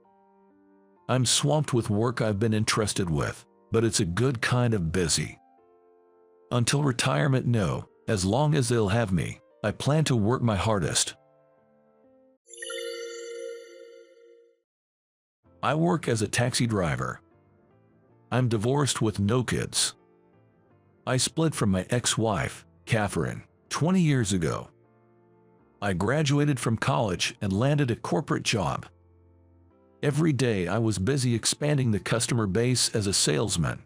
I'm swamped with work I've been entrusted with, but it's a good kind of busy. Until retirement, no, as long as they'll have me, I plan to work my hardest. I work as a taxi driver. I'm divorced with no kids. I split from my ex-wife, Catherine, 20 years ago. I graduated from college and landed a corporate job. Every day I was busy expanding the customer base as a salesman.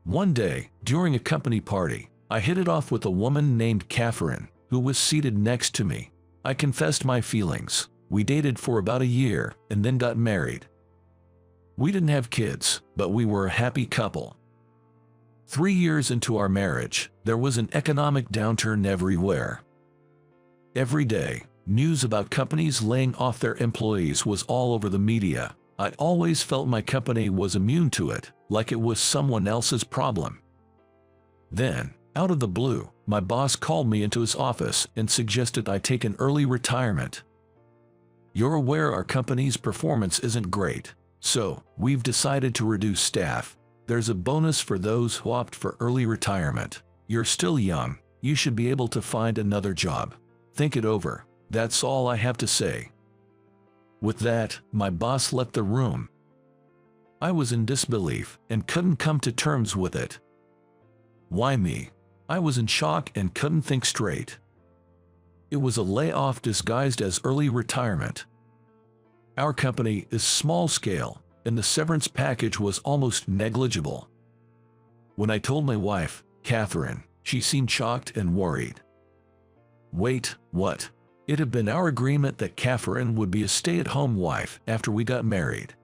One day, during a company party, I hit it off with a woman named Catherine, who was seated next to me. I confessed my feelings. We dated for about a year and then got married. We didn't have kids, but we were a happy couple. 3 years into our marriage, there was an economic downturn everywhere. Every day, news about companies laying off their employees was all over the media. I always felt my company was immune to it, like it was someone else's problem. Then, out of the blue, my boss called me into his office and suggested I take an early retirement. You're aware our company's performance isn't great, so we've decided to reduce staff. There's a bonus for those who opt for early retirement. You're still young, you should be able to find another job. Think it over. That's all I have to say. With that, my boss left the room. I was in disbelief and couldn't come to terms with it. Why me? I was in shock and couldn't think straight. It was a layoff disguised as early retirement. Our company is small scale, and the severance package was almost negligible. When I told my wife, Catherine, she seemed shocked and worried. Wait, what? It had been our agreement that Catherine would be a stay-at-home wife after we got married.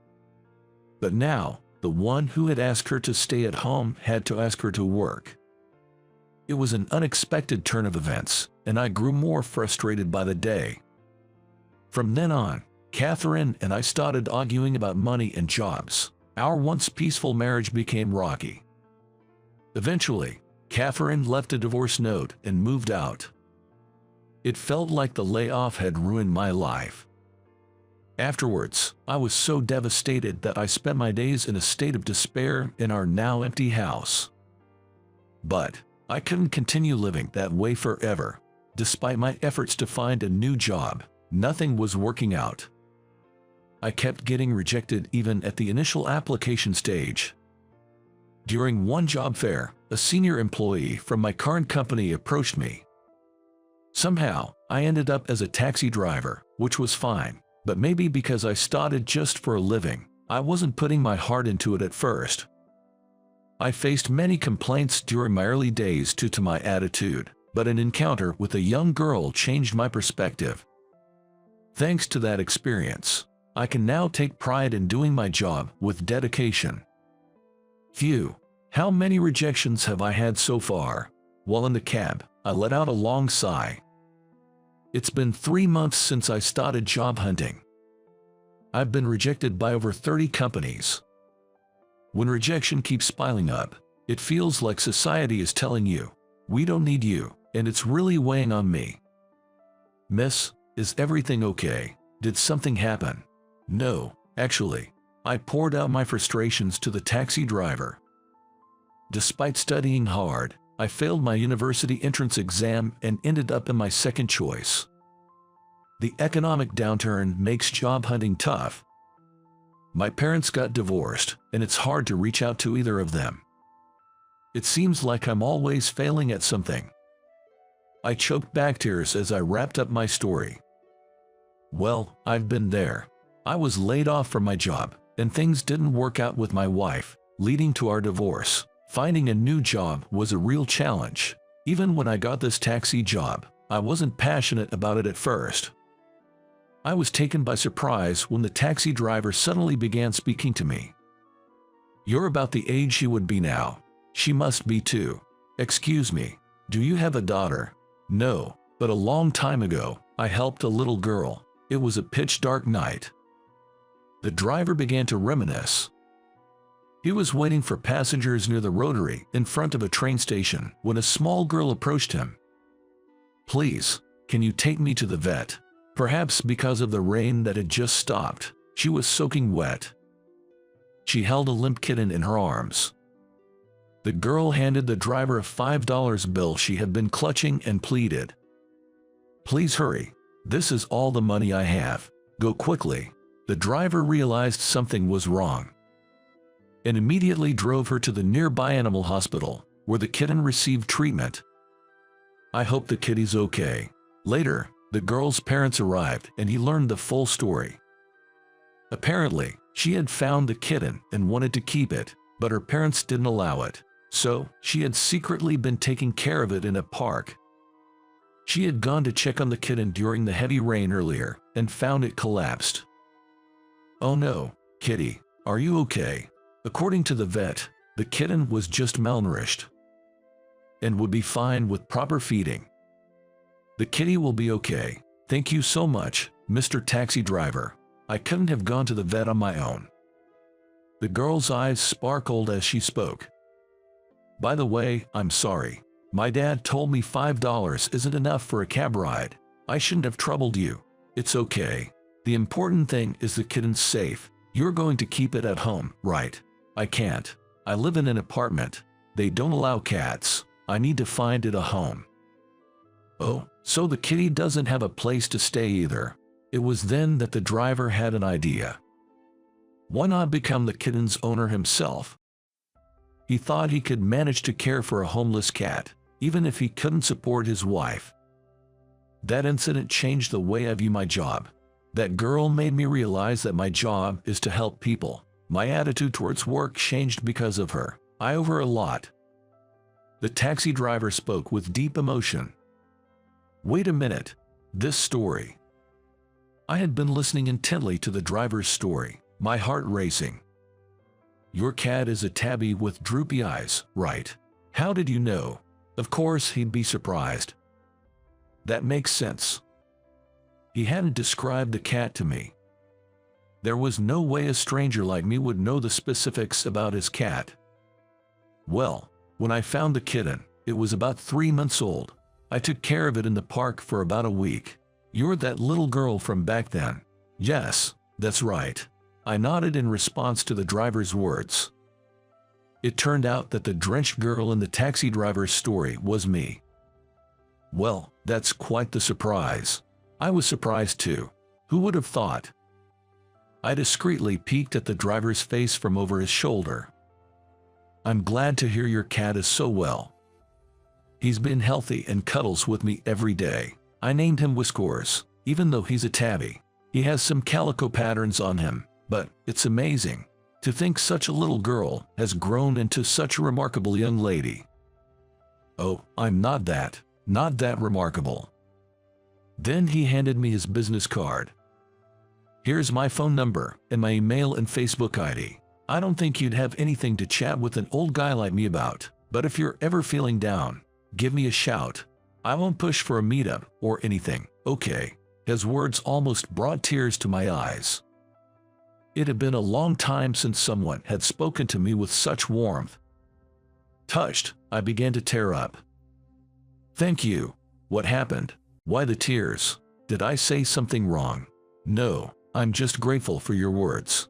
But now, the one who had asked her to stay at home had to ask her to work. It was an unexpected turn of events, and I grew more frustrated by the day. From then on, Catherine and I started arguing about money and jobs. Our once peaceful marriage became rocky. Eventually, Catherine left a divorce note and moved out. It felt like the layoff had ruined my life. Afterwards, I was so devastated that I spent my days in a state of despair in our now empty house. But I couldn't continue living that way forever. Despite my efforts to find a new job, nothing was working out. I kept getting rejected even at the initial application stage. During one job fair, a senior employee from my current company approached me. Somehow, I ended up as a taxi driver, which was fine, but maybe because I started just for a living, I wasn't putting my heart into it at first. I faced many complaints during my early days due to my attitude, but an encounter with a young girl changed my perspective. Thanks to that experience, I can now take pride in doing my job with dedication. Phew, how many rejections have I had so far? While in the cab, I let out a long sigh. It's been 3 months since I started job hunting. I've been rejected by over 30 companies. When rejection keeps piling up, it feels like society is telling you, we don't need you, and it's really weighing on me. Miss, is everything okay? Did something happen? No, actually, I poured out my frustrations to the taxi driver. Despite studying hard, I failed my university entrance exam and ended up in my second choice. The economic downturn makes job hunting tough. My parents got divorced, and it's hard to reach out to either of them. It seems like I'm always failing at something. I choked back tears as I wrapped up my story. Well, I've been there. I was laid off from my job, and things didn't work out with my wife, leading to our divorce. Finding a new job was a real challenge. Even when I got this taxi job, I wasn't passionate about it at first. I was taken by surprise when the taxi driver suddenly began speaking to me. You're about the age she would be now. She must be too. Excuse me, do you have a daughter? No, but a long time ago, I helped a little girl. It was a pitch dark night. The driver began to reminisce. He was waiting for passengers near the rotary in front of a train station when a small girl approached him. "Please, can you take me to the vet?" Perhaps because of the rain that had just stopped, she was soaking wet. She held a limp kitten in her arms. The girl handed the driver a $5 bill she had been clutching and pleaded, "Please hurry. This is all the money I have. Go quickly." The driver realized something was wrong and immediately drove her to the nearby animal hospital, where the kitten received treatment. "I hope the kitty's okay." Later, the girl's parents arrived and he learned the full story. Apparently, she had found the kitten and wanted to keep it, but her parents didn't allow it, so she had secretly been taking care of it in a park. She had gone to check on the kitten during the heavy rain earlier and found it collapsed. "Oh no, kitty, are you okay?" According to the vet, the kitten was just malnourished and would be fine with proper feeding. "The kitty will be okay. Thank you so much, Mr. Taxi Driver. I couldn't have gone to the vet on my own." The girl's eyes sparkled as she spoke. "By the way, I'm sorry. My dad told me $5 isn't enough for a cab ride. I shouldn't have troubled you. It's okay. The important thing is the kitten's safe. You're going to keep it at home, right?" "I can't. I live in an apartment. They don't allow cats. I need to find it a home." "Oh, so the kitty doesn't have a place to stay either." It was then that the driver had an idea. Why not become the kitten's owner himself? He thought he could manage to care for a homeless cat, even if he couldn't support his wife. That incident changed the way I view my job. That girl made me realize that my job is to help people. My attitude towards work changed because of her. I owe her a lot. The taxi driver spoke with deep emotion. "Wait a minute. This story." I had been listening intently to the driver's story, my heart racing. "Your cat is a tabby with droopy eyes, right? How did you know?" Of course he'd be surprised. That makes sense. He hadn't described the cat to me. There was no way a stranger like me would know the specifics about his cat. "Well, when I found the kitten, it was about 3 months old. I took care of it in the park for about a week." "You're that little girl from back then?" "Yes, that's right." I nodded in response to the driver's words. It turned out that the drenched girl in the taxi driver's story was me. Well, that's quite the surprise. I was surprised too. Who would have thought? I discreetly peeked at the driver's face from over his shoulder. "I'm glad to hear your cat is so well. He's been healthy and cuddles with me every day." I named him Whiskers, even though he's a tabby. He has some calico patterns on him, but it's amazing to think such a little girl has grown into such a remarkable young lady. "Oh, I'm not that remarkable." Then he handed me his business card. "Here's my phone number and my email and Facebook ID. I don't think you'd have anything to chat with an old guy like me about, but if you're ever feeling down, give me a shout. I won't push for a meetup or anything, okay?" His words almost brought tears to my eyes. It had been a long time since someone had spoken to me with such warmth. Touched, I began to tear up. "Thank you. What happened? Why the tears? Did I say something wrong?" "No, I'm just grateful for your words."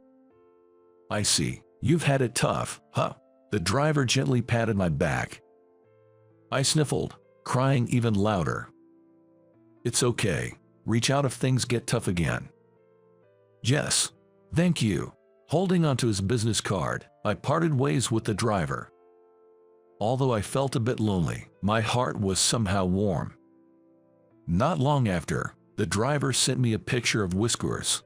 "I see. You've had it tough, huh?" The driver gently patted my back. I sniffled, crying even louder. "It's okay. Reach out if things get tough again." "Yes. Thank you." Holding onto his business card, I parted ways with the driver. Although I felt a bit lonely, my heart was somehow warm. Not long after, the driver sent me a picture of Whiskers.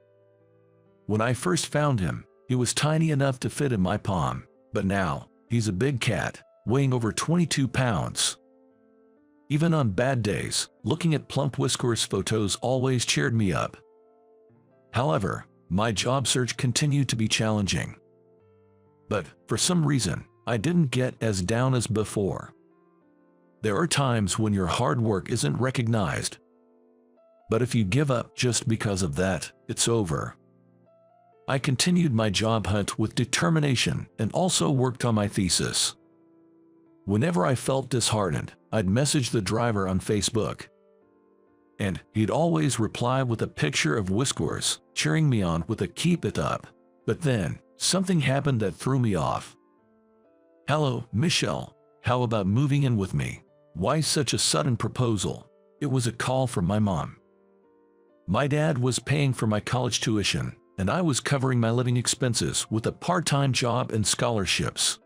When I first found him, he was tiny enough to fit in my palm, but now, he's a big cat, weighing over 22 pounds. Even on bad days, looking at plump Whiskers photos always cheered me up. However, my job search continued to be challenging. But, for some reason, I didn't get as down as before. There are times when your hard work isn't recognized. But if you give up just because of that, it's over. I continued my job hunt with determination and also worked on my thesis. Whenever I felt disheartened, I'd message the driver on Facebook. And he'd always reply with a picture of whiskers, cheering me on with a "keep it up." But then, something happened that threw me off. "Hello, Michelle. How about moving in with me?" Why such a sudden proposal? It was a call from my mom. My dad was paying for my college tuition, and I was covering my living expenses with a part-time job and scholarships.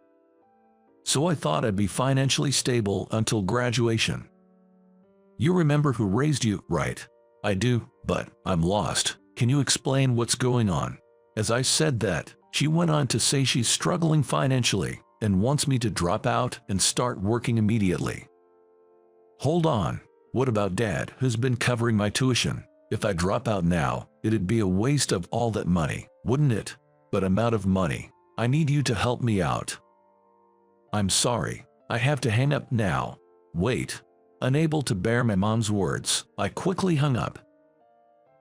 So I thought I'd be financially stable until graduation. "You remember who raised you, right?" "I do, but I'm lost. Can you explain what's going on?" As I said that, she went on to say she's struggling financially and wants me to drop out and start working immediately. Hold on, what about Dad, who's been covering my tuition? If I drop out now, it'd be a waste of all that money, wouldn't it? But I'm out of money. I need you to help me out. I'm sorry, I have to hang up now. Wait. Unable to bear my mom's words, I quickly hung up.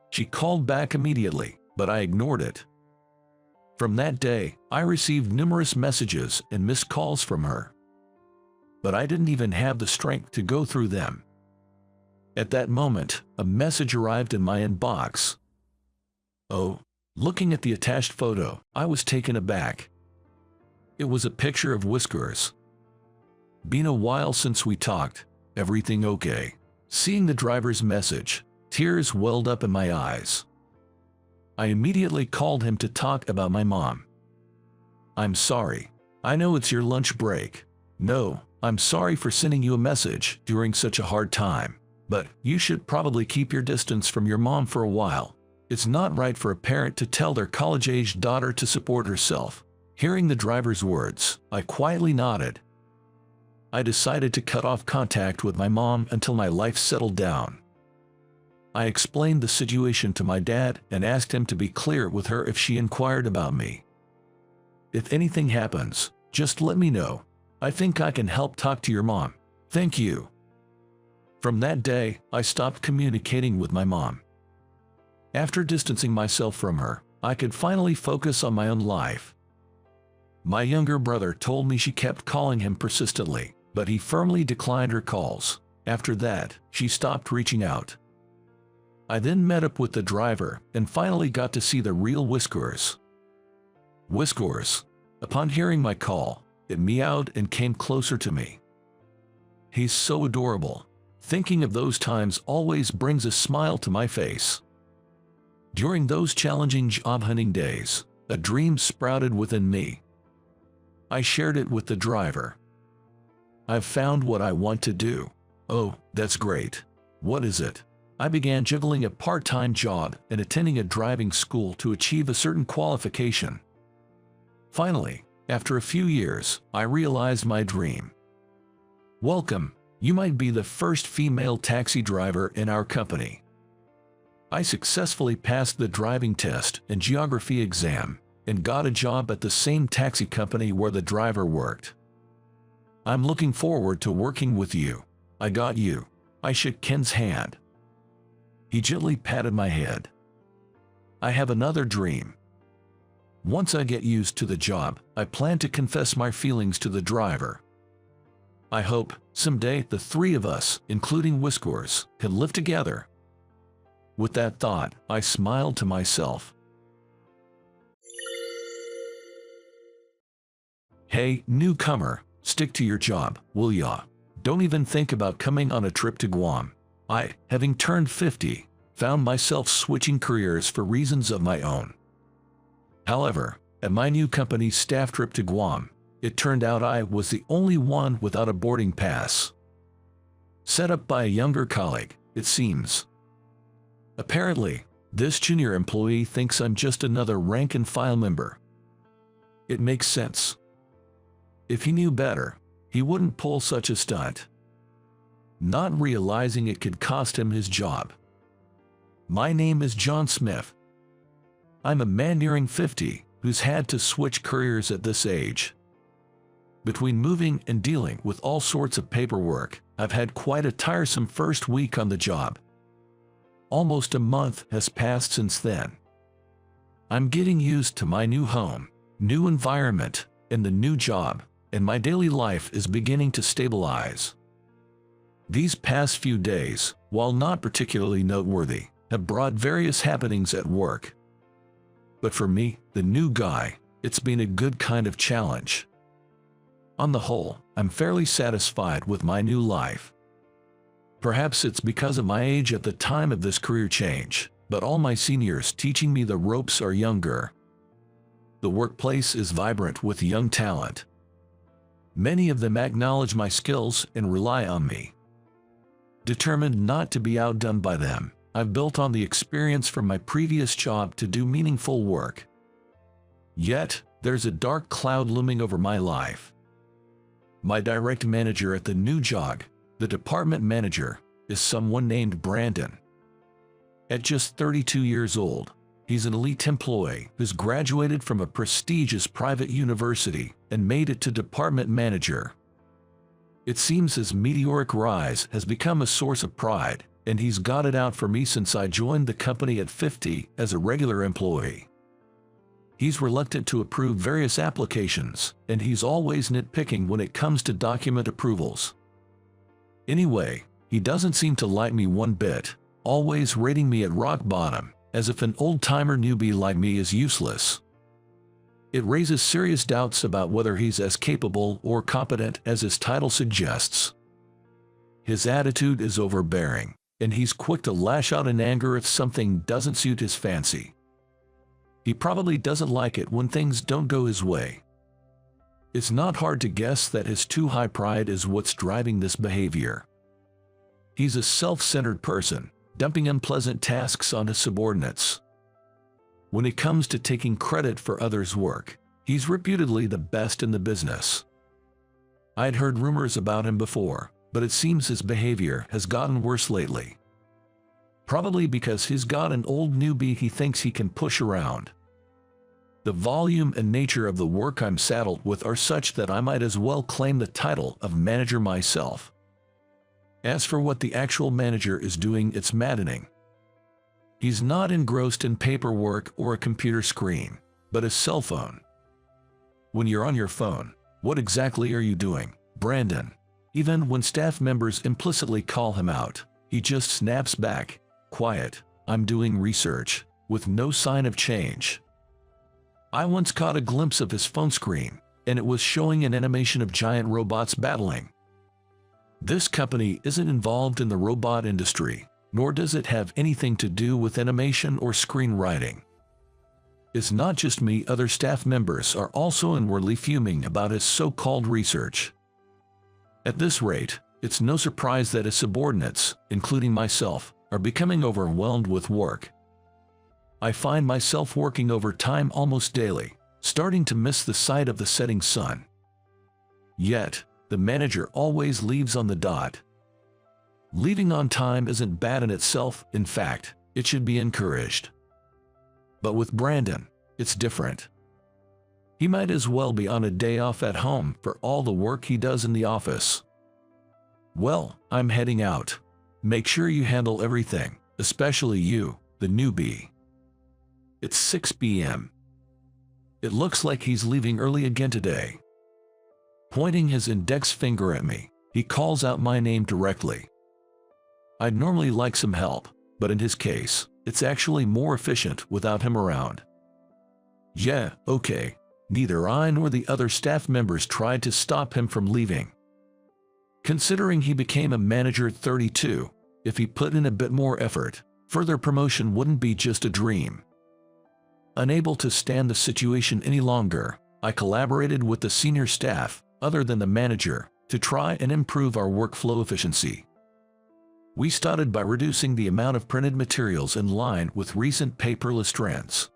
She called back immediately, but I ignored it. From that day, I received numerous messages and missed calls from her. But I didn't even have the strength to go through them. At that moment, a message arrived in my inbox. Oh, looking at the attached photo, I was taken aback. It was a picture of whiskers. Been a while since we talked. Everything okay? Seeing the driver's message, tears welled up in my eyes. I immediately called him to talk about my mom. "I'm sorry. I know it's your lunch break. No, I'm sorry for sending you a message during such a hard time. But you should probably keep your distance from your mom for a while. It's not right for a parent to tell their college-aged daughter to support herself." Hearing the driver's words, I quietly nodded. I decided to cut off contact with my mom until my life settled down. I explained the situation to my dad and asked him to be clear with her if she inquired about me. "If anything happens, just let me know. I think I can help talk to your mom. Thank you." From that day, I stopped communicating with my mom. After distancing myself from her, I could finally focus on my own life. My younger brother told me she kept calling him persistently, but he firmly declined her calls. After that, she stopped reaching out. I then met up with the driver and finally got to see the real whiskers. Whiskers. Upon hearing my call, it meowed and came closer to me. He's so adorable. Thinking of those times always brings a smile to my face. During those challenging job hunting days, a dream sprouted within me. I shared it with the driver. "I've found what I want to do." "Oh, that's great. What is it?" I began juggling a part-time job and attending a driving school to achieve a certain qualification. Finally, after a few years, I realized my dream. "Welcome. You might be the first female taxi driver in our company." I successfully passed the driving test and geography exam and got a job at the same taxi company where the driver worked. "I'm looking forward to working with you. I got you." I shook Ken's hand. He gently patted my head. "I have another dream. Once I get used to the job, I plan to confess my feelings to the driver. I hope, someday, the three of us, including Whiskers, can live together." With that thought, I smiled to myself. Hey, newcomer, stick to your job, will ya? Don't even think about coming on a trip to Guam. I, having turned 50, found myself switching careers for reasons of my own. However, at my new company's staff trip to Guam, it turned out I was the only one without a boarding pass. Set up by a younger colleague, it seems. Apparently, this junior employee thinks I'm just another rank-and-file member. It makes sense. If he knew better, he wouldn't pull such a stunt. Not realizing it could cost him his job. My name is John Smith. I'm a man nearing 50 who's had to switch careers at this age. Between moving and dealing with all sorts of paperwork, I've had quite a tiresome first week on the job. Almost a month has passed since then. I'm getting used to my new home, new environment, and the new job, and my daily life is beginning to stabilize. These past few days, while not particularly noteworthy, have brought various happenings at work. But for me, the new guy, it's been a good kind of challenge. On the whole, I'm fairly satisfied with my new life. Perhaps it's because of my age at the time of this career change, but all my seniors teaching me the ropes are younger. The workplace is vibrant with young talent. Many of them acknowledge my skills and rely on me. Determined not to be outdone by them, I've built on the experience from my previous job to do meaningful work. Yet, there's a dark cloud looming over my life. My direct manager at the new job, the department manager, is someone named Brandon. At just 32 years old, he's an elite employee who's graduated from a prestigious private university and made it to department manager. It seems his meteoric rise has become a source of pride, and he's got it out for me since I joined the company at 50 as a regular employee. He's reluctant to approve various applications, and he's always nitpicking when it comes to document approvals. Anyway, he doesn't seem to like me one bit, always rating me at rock bottom, as if an old-timer newbie like me is useless. It raises serious doubts about whether he's as capable or competent as his title suggests. His attitude is overbearing, and he's quick to lash out in anger if something doesn't suit his fancy. He probably doesn't like it when things don't go his way. It's not hard to guess that his too high pride is what's driving this behavior. He's a self-centered person, dumping unpleasant tasks on his subordinates. When it comes to taking credit for others' work, he's reputedly the best in the business. I'd heard rumors about him before, but it seems his behavior has gotten worse lately. Probably because he's got an old newbie he thinks he can push around. The volume and nature of the work I'm saddled with are such that I might as well claim the title of manager myself. As for what the actual manager is doing, it's maddening. He's not engrossed in paperwork or a computer screen, but a cell phone. When you're on your phone, what exactly are you doing, Brandon? Even when staff members implicitly call him out, he just snaps back, quiet, I'm doing research, with no sign of change. I once caught a glimpse of his phone screen, and it was showing an animation of giant robots battling. This company isn't involved in the robot industry, nor does it have anything to do with animation or screenwriting. It's not just me, other staff members are also inwardly fuming about his so-called research. At this rate, it's no surprise that his subordinates, including myself, are becoming overwhelmed with work. I find myself working overtime almost daily, starting to miss the sight of the setting sun. Yet, the manager always leaves on the dot. Leaving on time isn't bad in itself, in fact, it should be encouraged. But with Brandon, it's different. He might as well be on a day off at home for all the work he does in the office. Well, I'm heading out. Make sure you handle everything, especially you, the newbie. It's 6 p.m. It looks like he's leaving early again today. Pointing his index finger at me, he calls out my name directly. I'd normally like some help, but in his case, it's actually more efficient without him around. Yeah, okay. Neither I nor the other staff members tried to stop him from leaving. Considering he became a manager at 32, if he put in a bit more effort, further promotion wouldn't be just a dream. Unable to stand the situation any longer, I collaborated with the senior staff, other than the manager, to try and improve our workflow efficiency. We started by reducing the amount of printed materials in line with recent paperless trends.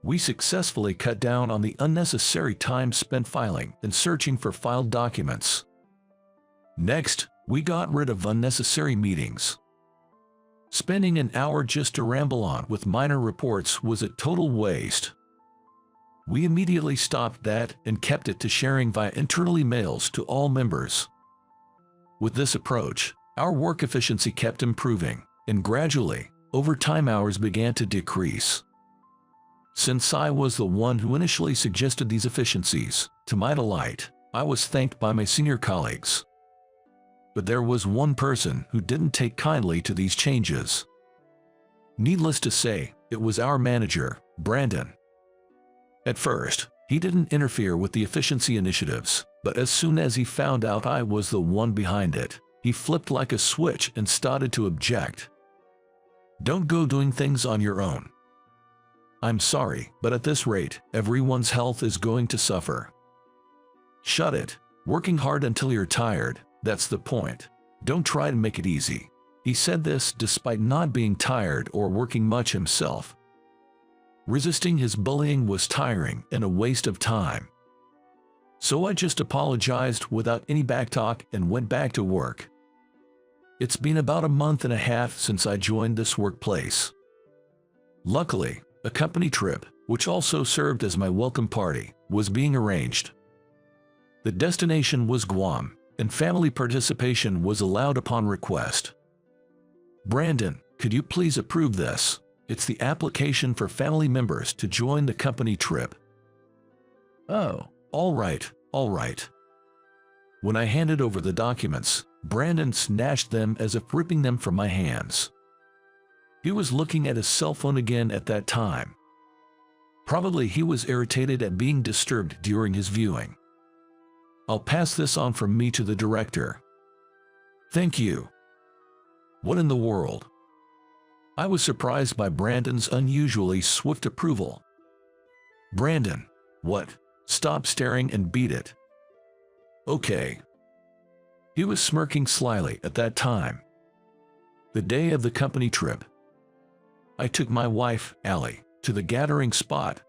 We successfully cut down on the unnecessary time spent filing and searching for filed documents. Next, we got rid of unnecessary meetings. Spending an hour just to ramble on with minor reports was a total waste. We immediately stopped that and kept it to sharing via internal emails to all members. With this approach, our work efficiency kept improving, and gradually, overtime hours began to decrease. Since I was the one who initially suggested these efficiencies, to my delight, I was thanked by my senior colleagues. But there was one person who didn't take kindly to these changes. Needless to say, it was our manager, Brandon. At first, he didn't interfere with the efficiency initiatives, but as soon as he found out I was the one behind it, he flipped like a switch and started to object. "Don't go doing things on your own. I'm sorry, but at this rate, everyone's health is going to suffer. Shut it. Working hard until you're tired, that's the point. Don't try to make it easy." He said this despite not being tired or working much himself. Resisting his bullying was tiring and a waste of time. So I just apologized without any backtalk and went back to work. It's been about a month and a half since I joined this workplace. Luckily, a company trip, which also served as my welcome party, was being arranged. The destination was Guam, and family participation was allowed upon request. "Brandon, could you please approve this? It's the application for family members to join the company trip." "Oh, all right, all right." When I handed over the documents, Brandon snatched them as if ripping them from my hands. He was looking at his cell phone again at that time. Probably he was irritated at being disturbed during his viewing. "I'll pass this on from me to the director." "Thank you." What in the world? I was surprised by Brandon's unusually swift approval. "Brandon, what? Stop staring and beat it." "Okay." He was smirking slyly at that time. The day of the company trip, I took my wife, Allie, to the gathering spot.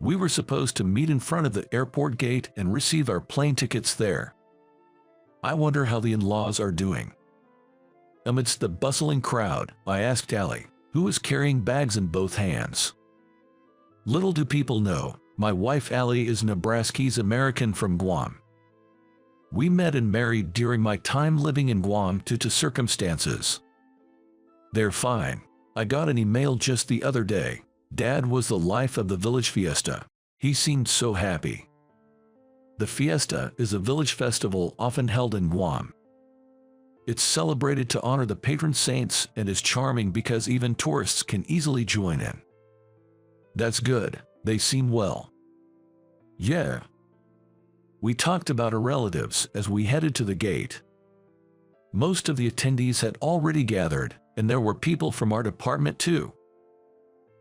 We were supposed to meet in front of the airport gate and receive our plane tickets there. I wonder how the in-laws are doing. Amidst the bustling crowd, I asked Allie, who was carrying bags in both hands. Little do people know, my wife Allie is Nebraska's American from Guam. We met and married during my time living in Guam due to circumstances. They're fine. I got an email just the other day. Dad was the life of the village fiesta. He seemed so happy. The fiesta is a village festival often held in Guam. It's celebrated to honor the patron saints and is charming because even tourists can easily join in. That's good. They seem well. Yeah. We talked about our relatives as we headed to the gate. Most of the attendees had already gathered, and there were people from our department too.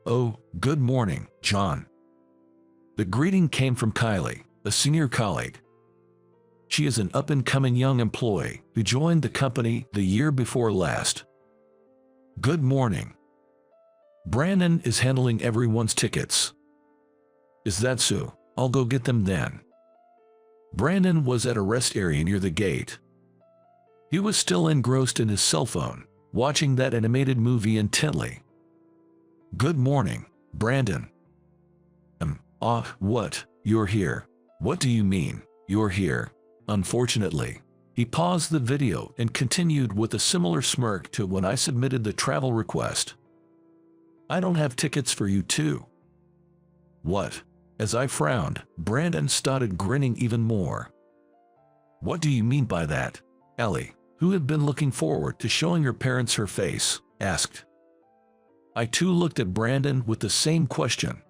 "Oh, good morning, John." The greeting came from Kylie, a senior colleague. She is an up-and-coming young employee who joined the company the year before last. "Good morning. Brandon is handling everyone's tickets." "Is that so? I'll go get them then." Brandon was at a rest area near the gate. He was still engrossed in his cell phone, watching that animated movie intently. "Good morning, Brandon." What? You're here? What do you mean, you're here?" Unfortunately, he paused the video and continued with a similar smirk to when I submitted the travel request. "I don't have tickets for you too." "What?" As I frowned, Brandon started grinning even more. "What do you mean by that?" Allie, who had been looking forward to showing her parents her face, asked. I too looked at Brandon with the same question.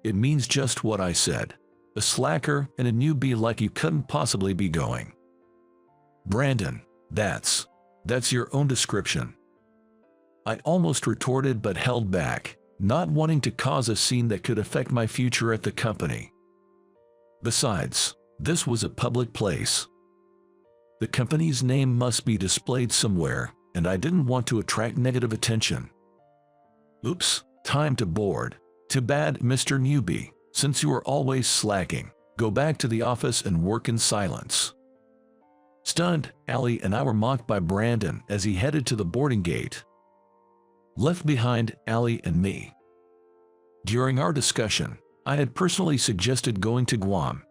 "It means just what I said. A slacker and a newbie like you couldn't possibly be going." "Brandon, that's your own description." I almost retorted but held back, not wanting to cause a scene that could affect my future at the company. Besides, this was a public place. The company's name must be displayed somewhere, and I didn't want to attract negative attention. "Oops, time to board. Too bad, Mr. Newbie. Since you are always slacking, go back to the office and work in silence." Stunned, Allie and I were mocked by Brandon as he headed to the boarding gate. Left behind, Allie and me. During our discussion, I had personally suggested going to Guam.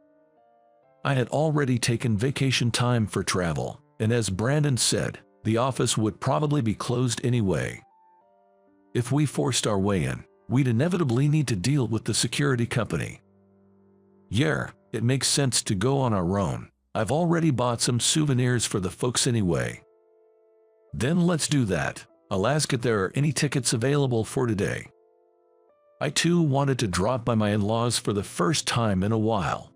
I had already taken vacation time for travel, and as Brandon said, the office would probably be closed anyway. If we forced our way in, we'd inevitably need to deal with the security company. Yeah, it makes sense to go on our own. I've already bought some souvenirs for the folks anyway. Then let's do that. I'll ask if there are any tickets available for today. I too wanted to drop by my in-laws for the first time in a while.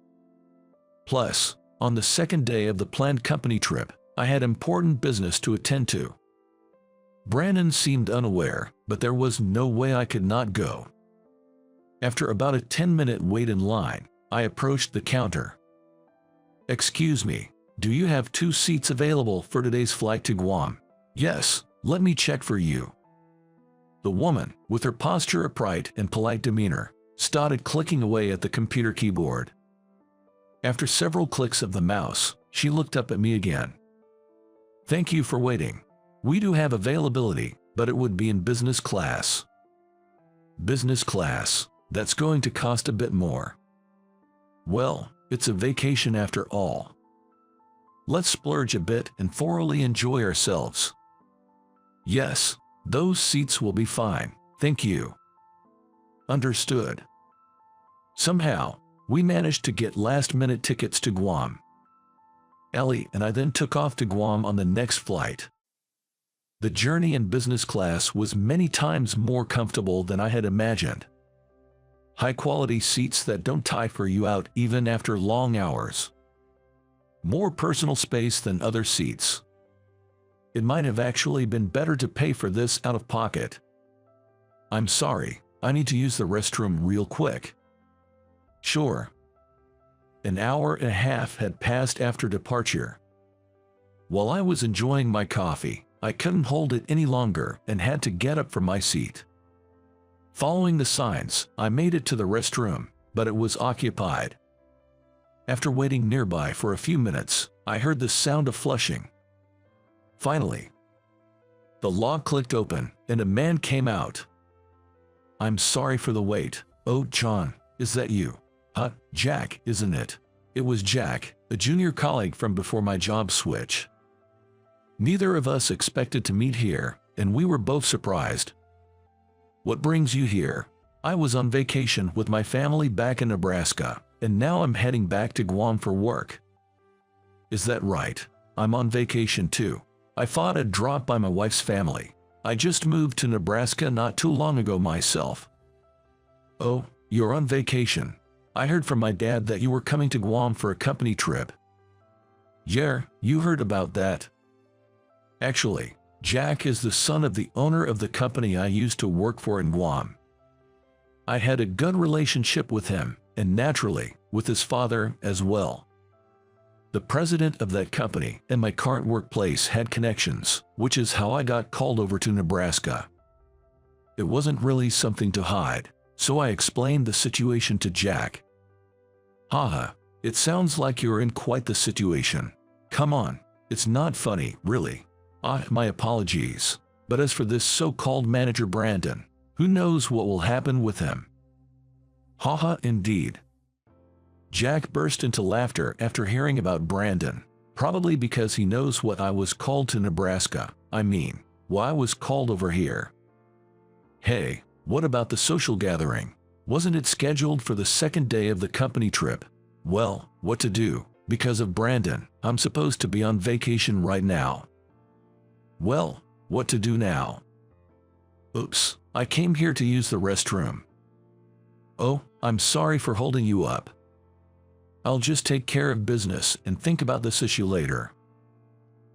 Plus, on the second day of the planned company trip, I had important business to attend to. Brandon seemed unaware, but there was no way I could not go. After about a 10-minute wait in line, I approached the counter. "Excuse me, do you have 2 seats available for today's flight to Guam?" "Yes, let me check for you." The woman, with her posture upright and polite demeanor, started clicking away at the computer keyboard. After several clicks of the mouse, she looked up at me again. "Thank you for waiting. We do have availability, but it would be in business class." "Business class? That's going to cost a bit more." "Well, it's a vacation after all. Let's splurge a bit and thoroughly enjoy ourselves." "Yes, those seats will be fine, thank you." "Understood." Somehow, we managed to get last-minute tickets to Guam. Ellie and I then took off to Guam on the next flight. The journey in business class was many times more comfortable than I had imagined. High-quality seats that don't tire you out even after long hours. More personal space than other seats. It might have actually been better to pay for this out of pocket. "I'm sorry, I need to use the restroom real quick." "Sure." An hour and a half had passed after departure. While I was enjoying my coffee, I couldn't hold it any longer and had to get up from my seat. Following the signs, I made it to the restroom, but it was occupied. After waiting nearby for a few minutes, I heard the sound of flushing. Finally, the lock clicked open and a man came out. "I'm sorry for the wait. Oh, John, is that you?" Jack, isn't it?" It was Jack, a junior colleague from before my job switch. Neither of us expected to meet here, and we were both surprised. "What brings you here?" "I was on vacation with my family back in Nebraska, and now I'm heading back to Guam for work." "Is that right? I'm on vacation too. I thought I'd drop by my wife's family. I just moved to Nebraska not too long ago myself." "Oh, you're on vacation. I heard from my dad that you were coming to Guam for a company trip." "Yeah, you heard about that." Actually, Jack is the son of the owner of the company I used to work for in Guam. I had a good relationship with him, and naturally, with his father as well. The president of that company and my current workplace had connections, which is how I got called over to Nebraska. It wasn't really something to hide, so I explained the situation to Jack. "Haha, it sounds like you're in quite the situation. Come on, it's not funny, really. My apologies. But as for this so-called manager Brandon, who knows what will happen with him?" "Haha, indeed." Jack burst into laughter after hearing about Brandon, probably because he knows what I was called to Nebraska. Why I was called over here. "Hey, what about the social gathering? Wasn't it scheduled for the second day of the company trip?" "Well, what to do? Because of Brandon, I'm supposed to be on vacation right now." "Well, what to do now?" "Oops, I came here to use the restroom." "Oh, I'm sorry for holding you up. I'll just take care of business and think about this issue later."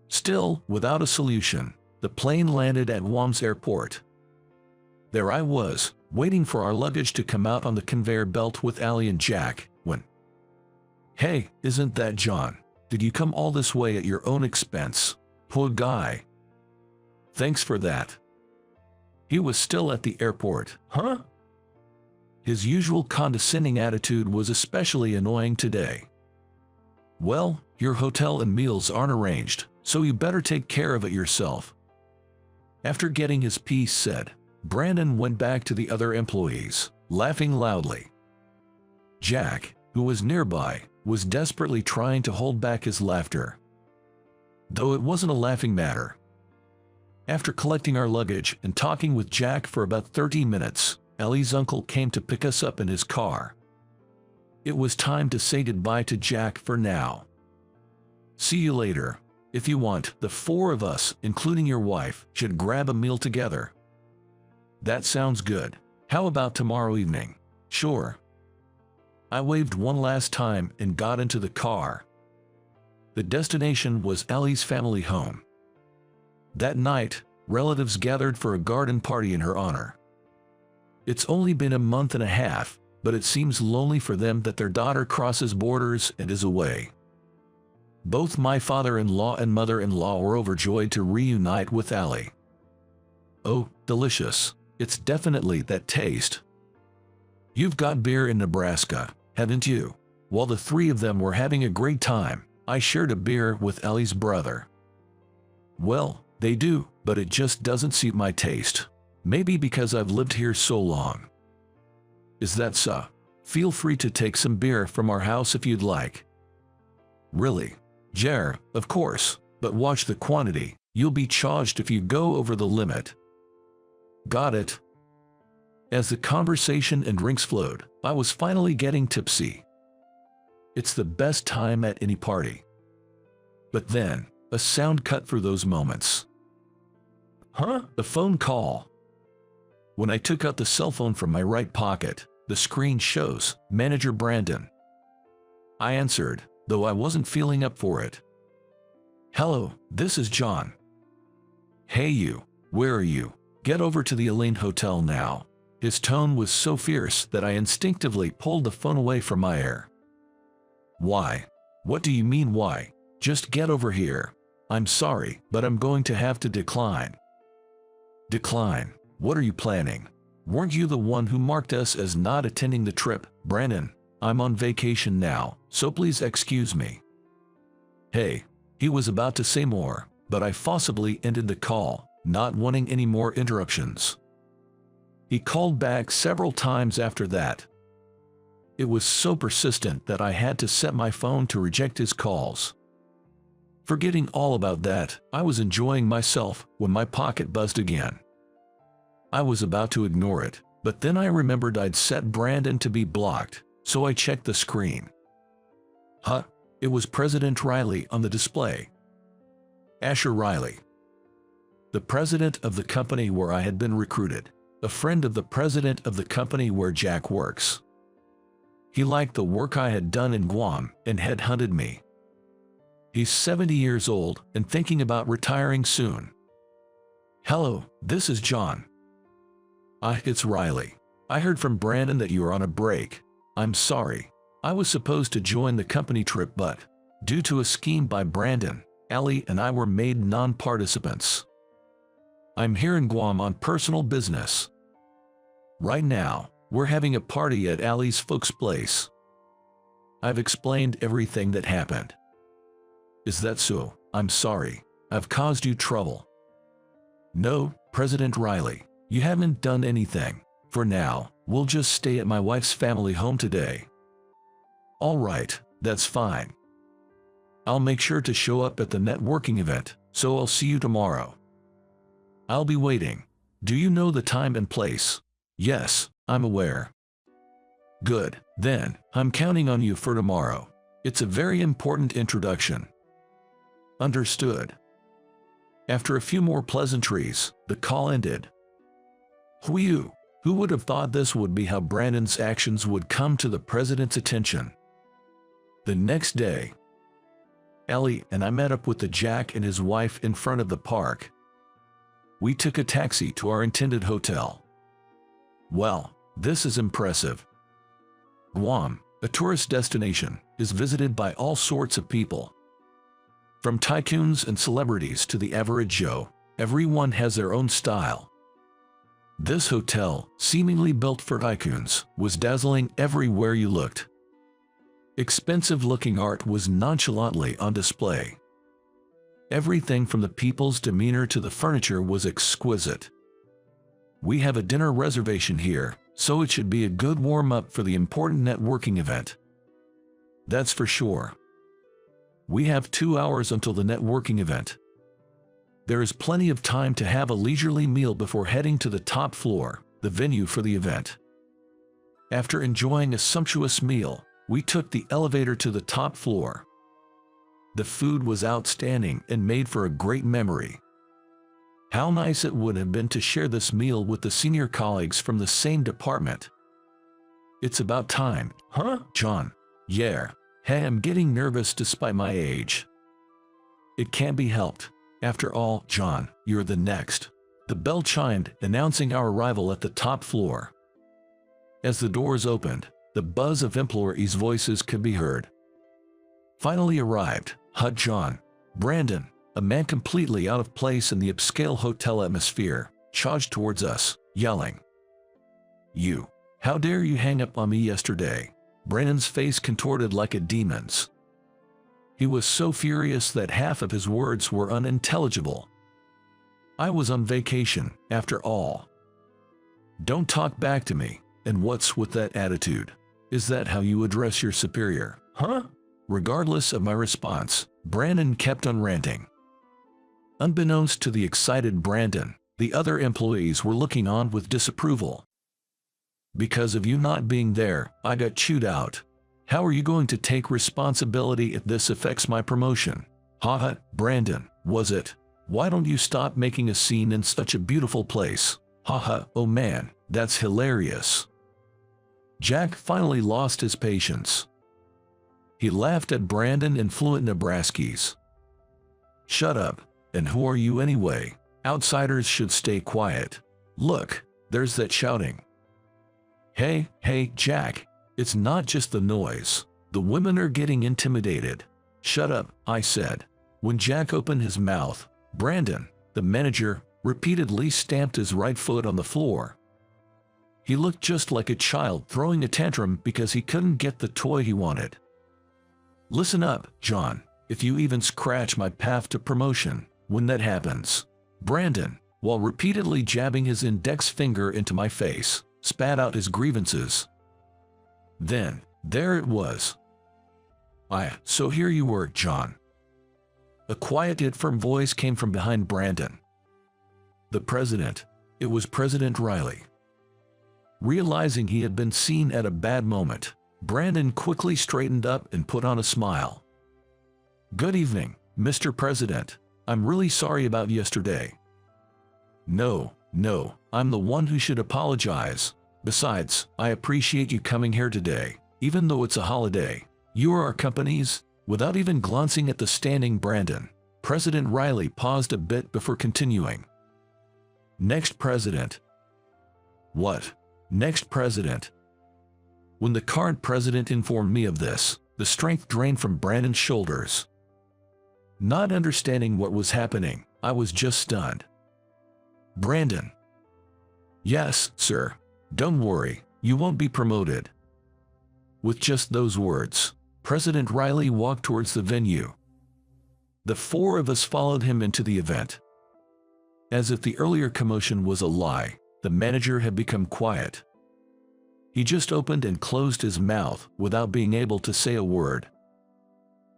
Still, without a solution, the plane landed at Guam's airport. There I was, waiting for our luggage to come out on the conveyor belt with Allie and Jack, when... "Hey, isn't that John? Did you come all this way at your own expense? Poor guy. Thanks for that." He was still at the airport. "Huh?" His usual condescending attitude was especially annoying today. "Well, your hotel and meals aren't arranged, so you better take care of it yourself." After getting his piece said, Brandon went back to the other employees, laughing loudly. Jack, who was nearby, was desperately trying to hold back his laughter. Though it wasn't a laughing matter. After collecting our luggage and talking with Jack for about 30 minutes, Ellie's uncle came to pick us up in his car. It was time to say goodbye to Jack for now. See you later. If you want, the four of us, including your wife, should grab a meal together. That sounds good. How about tomorrow evening? Sure. I waved one last time and got into the car. The destination was Ellie's family home. That night, relatives gathered for a garden party in her honor. It's only been a month and a half, but it seems lonely for them that their daughter crosses borders and is away. Both my father-in-law and mother-in-law were overjoyed to reunite with Ellie. Oh, delicious. It's definitely that taste. You've got beer in Nebraska, haven't you? While the three of them were having a great time, I shared a beer with Ellie's brother. Well, they do, but it just doesn't suit my taste. Maybe because I've lived here so long. Is that so? Feel free to take some beer from our house if you'd like. Really? Jer, of course, but watch the quantity. You'll be charged if you go over the limit. Got it. As the conversation and drinks flowed, I was finally getting tipsy. It's the best time at any party. But then, a sound cut through those moments. Huh? A phone call. When I took out the cell phone from my right pocket, the screen shows Manager Brandon. I answered, though I wasn't feeling up for it. Hello, this is John. Hey you, where are you? Get over to the Elaine Hotel now. His tone was so fierce that I instinctively pulled the phone away from my ear. Why? What do you mean why? Just get over here. I'm sorry, but I'm going to have to decline. Decline? What are you planning? Weren't you the one who marked us as not attending the trip, Brandon? I'm on vacation now, so please excuse me. Hey, he was about to say more, but I forcibly ended the call, not wanting any more interruptions. He called back several times after that. It was so persistent that I had to set my phone to reject his calls. Forgetting all about that, I was enjoying myself when my pocket buzzed again. I was about to ignore it, but then I remembered I'd set Brandon to be blocked, so I checked the screen. Huh? It was President Riley on the display. Asher Riley. The president of the company where I had been recruited, a friend of the president of the company where Jack works. He liked the work I had done in Guam and headhunted me. He's 70 years old and thinking about retiring soon. Hello, this is John. It's Riley. I heard from Brandon that you are on a break. I'm sorry. I was supposed to join the company trip, but due to a scheme by Brandon, Ellie and I were made non-participants. I'm here in Guam on personal business. Right now, we're having a party at Allie's folks' place. I've explained everything that happened. Is that so? I'm sorry. I've caused you trouble. No, President Riley, you haven't done anything. For now, we'll just stay at my wife's family home today. All right, that's fine. I'll make sure to show up at the networking event, so I'll see you tomorrow. I'll be waiting. Do you know the time and place? Yes, I'm aware. Good, then, I'm counting on you for tomorrow. It's a very important introduction. Understood. After a few more pleasantries, the call ended. Whew, who would have thought this would be how Brandon's actions would come to the president's attention? The next day, Ellie and I met up with the Jack and his wife in front of the park. We took a taxi to our intended hotel. Well, this is impressive. Guam, a tourist destination, is visited by all sorts of people. From tycoons and celebrities to the average Joe, everyone has their own style. This hotel, seemingly built for tycoons, was dazzling everywhere you looked. Expensive-looking art was nonchalantly on display. Everything from the people's demeanor to the furniture was exquisite. We have a dinner reservation here, so it should be a good warm-up for the important networking event. That's for sure. We have 2 hours until the networking event. There is plenty of time to have a leisurely meal before heading to the top floor, the venue for the event. After enjoying a sumptuous meal, we took the elevator to the top floor. The food was outstanding and made for a great memory. How nice it would have been to share this meal with the senior colleagues from the same department. It's about time, huh, John? Yeah. Hey, I'm getting nervous despite my age. It can't be helped. After all, John, you're the next. The bell chimed, announcing our arrival at the top floor. As the doors opened, the buzz of employees' voices could be heard. Finally arrived, John. Brandon, a man completely out of place in the upscale hotel atmosphere, charged towards us, yelling, "You! How dare you hang up on me yesterday?" Brandon's face contorted like a demon's. He was so furious that half of his words were unintelligible. I was on vacation, after all. Don't talk back to me, and what's with that attitude? Is that how you address your superior, huh? Regardless of my response, Brandon kept on ranting. Unbeknownst to the excited Brandon, the other employees were looking on with disapproval. Because of you not being there, I got chewed out. How are you going to take responsibility if this affects my promotion? Haha, Brandon, was it? Why don't you stop making a scene in such a beautiful place? Haha, oh man, that's hilarious. Jack finally lost his patience. He laughed at Brandon in fluent Nebraskese. Shut up, and who are you anyway? Outsiders should stay quiet. Look, there's that shouting. Hey, Jack, it's not just the noise. The women are getting intimidated. Shut up, I said. When Jack opened his mouth, Brandon, the manager, repeatedly stamped his right foot on the floor. He looked just like a child throwing a tantrum because he couldn't get the toy he wanted. Listen up, John, if you even scratch my path to promotion, when that happens. Brandon, while repeatedly jabbing his index finger into my face, spat out his grievances. Then, there it was. So here you were, John. A quiet yet firm voice came from behind Brandon. The president. It was President Riley. Realizing he had been seen at a bad moment, Brandon quickly straightened up and put on a smile. Good evening, Mr. President. I'm really sorry about yesterday. No, I'm the one who should apologize. Besides, I appreciate you coming here today, even though it's a holiday. You are our company's. Without even glancing at the standing Brandon, President Riley paused a bit before continuing. Next president. What? Next president? When the current president informed me of this, the strength drained from Brandon's shoulders. Not understanding what was happening, I was just stunned. Brandon. Yes, sir. Don't worry, you won't be promoted. With just those words, President Riley walked towards the venue. The four of us followed him into the event. As if the earlier commotion was a lie, the manager had become quiet. He just opened and closed his mouth without being able to say a word.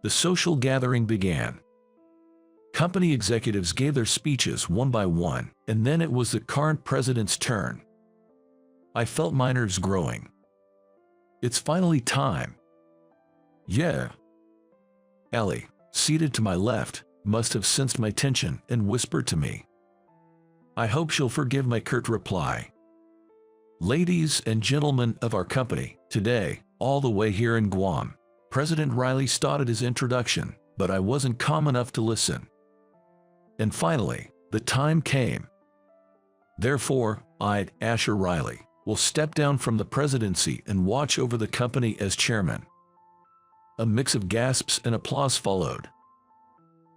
The social gathering began. Company executives gave their speeches one by one, and then it was the current president's turn. I felt my nerves growing. It's finally time. Yeah. Ellie, seated to my left, must have sensed my tension and whispered to me. I hope she'll forgive my curt reply. Ladies and gentlemen of our company, today, all the way here in Guam, President Riley started his introduction, but I wasn't calm enough to listen. And finally, the time came. Therefore, I, Asher Riley, will step down from the presidency and watch over the company as chairman. A mix of gasps and applause followed.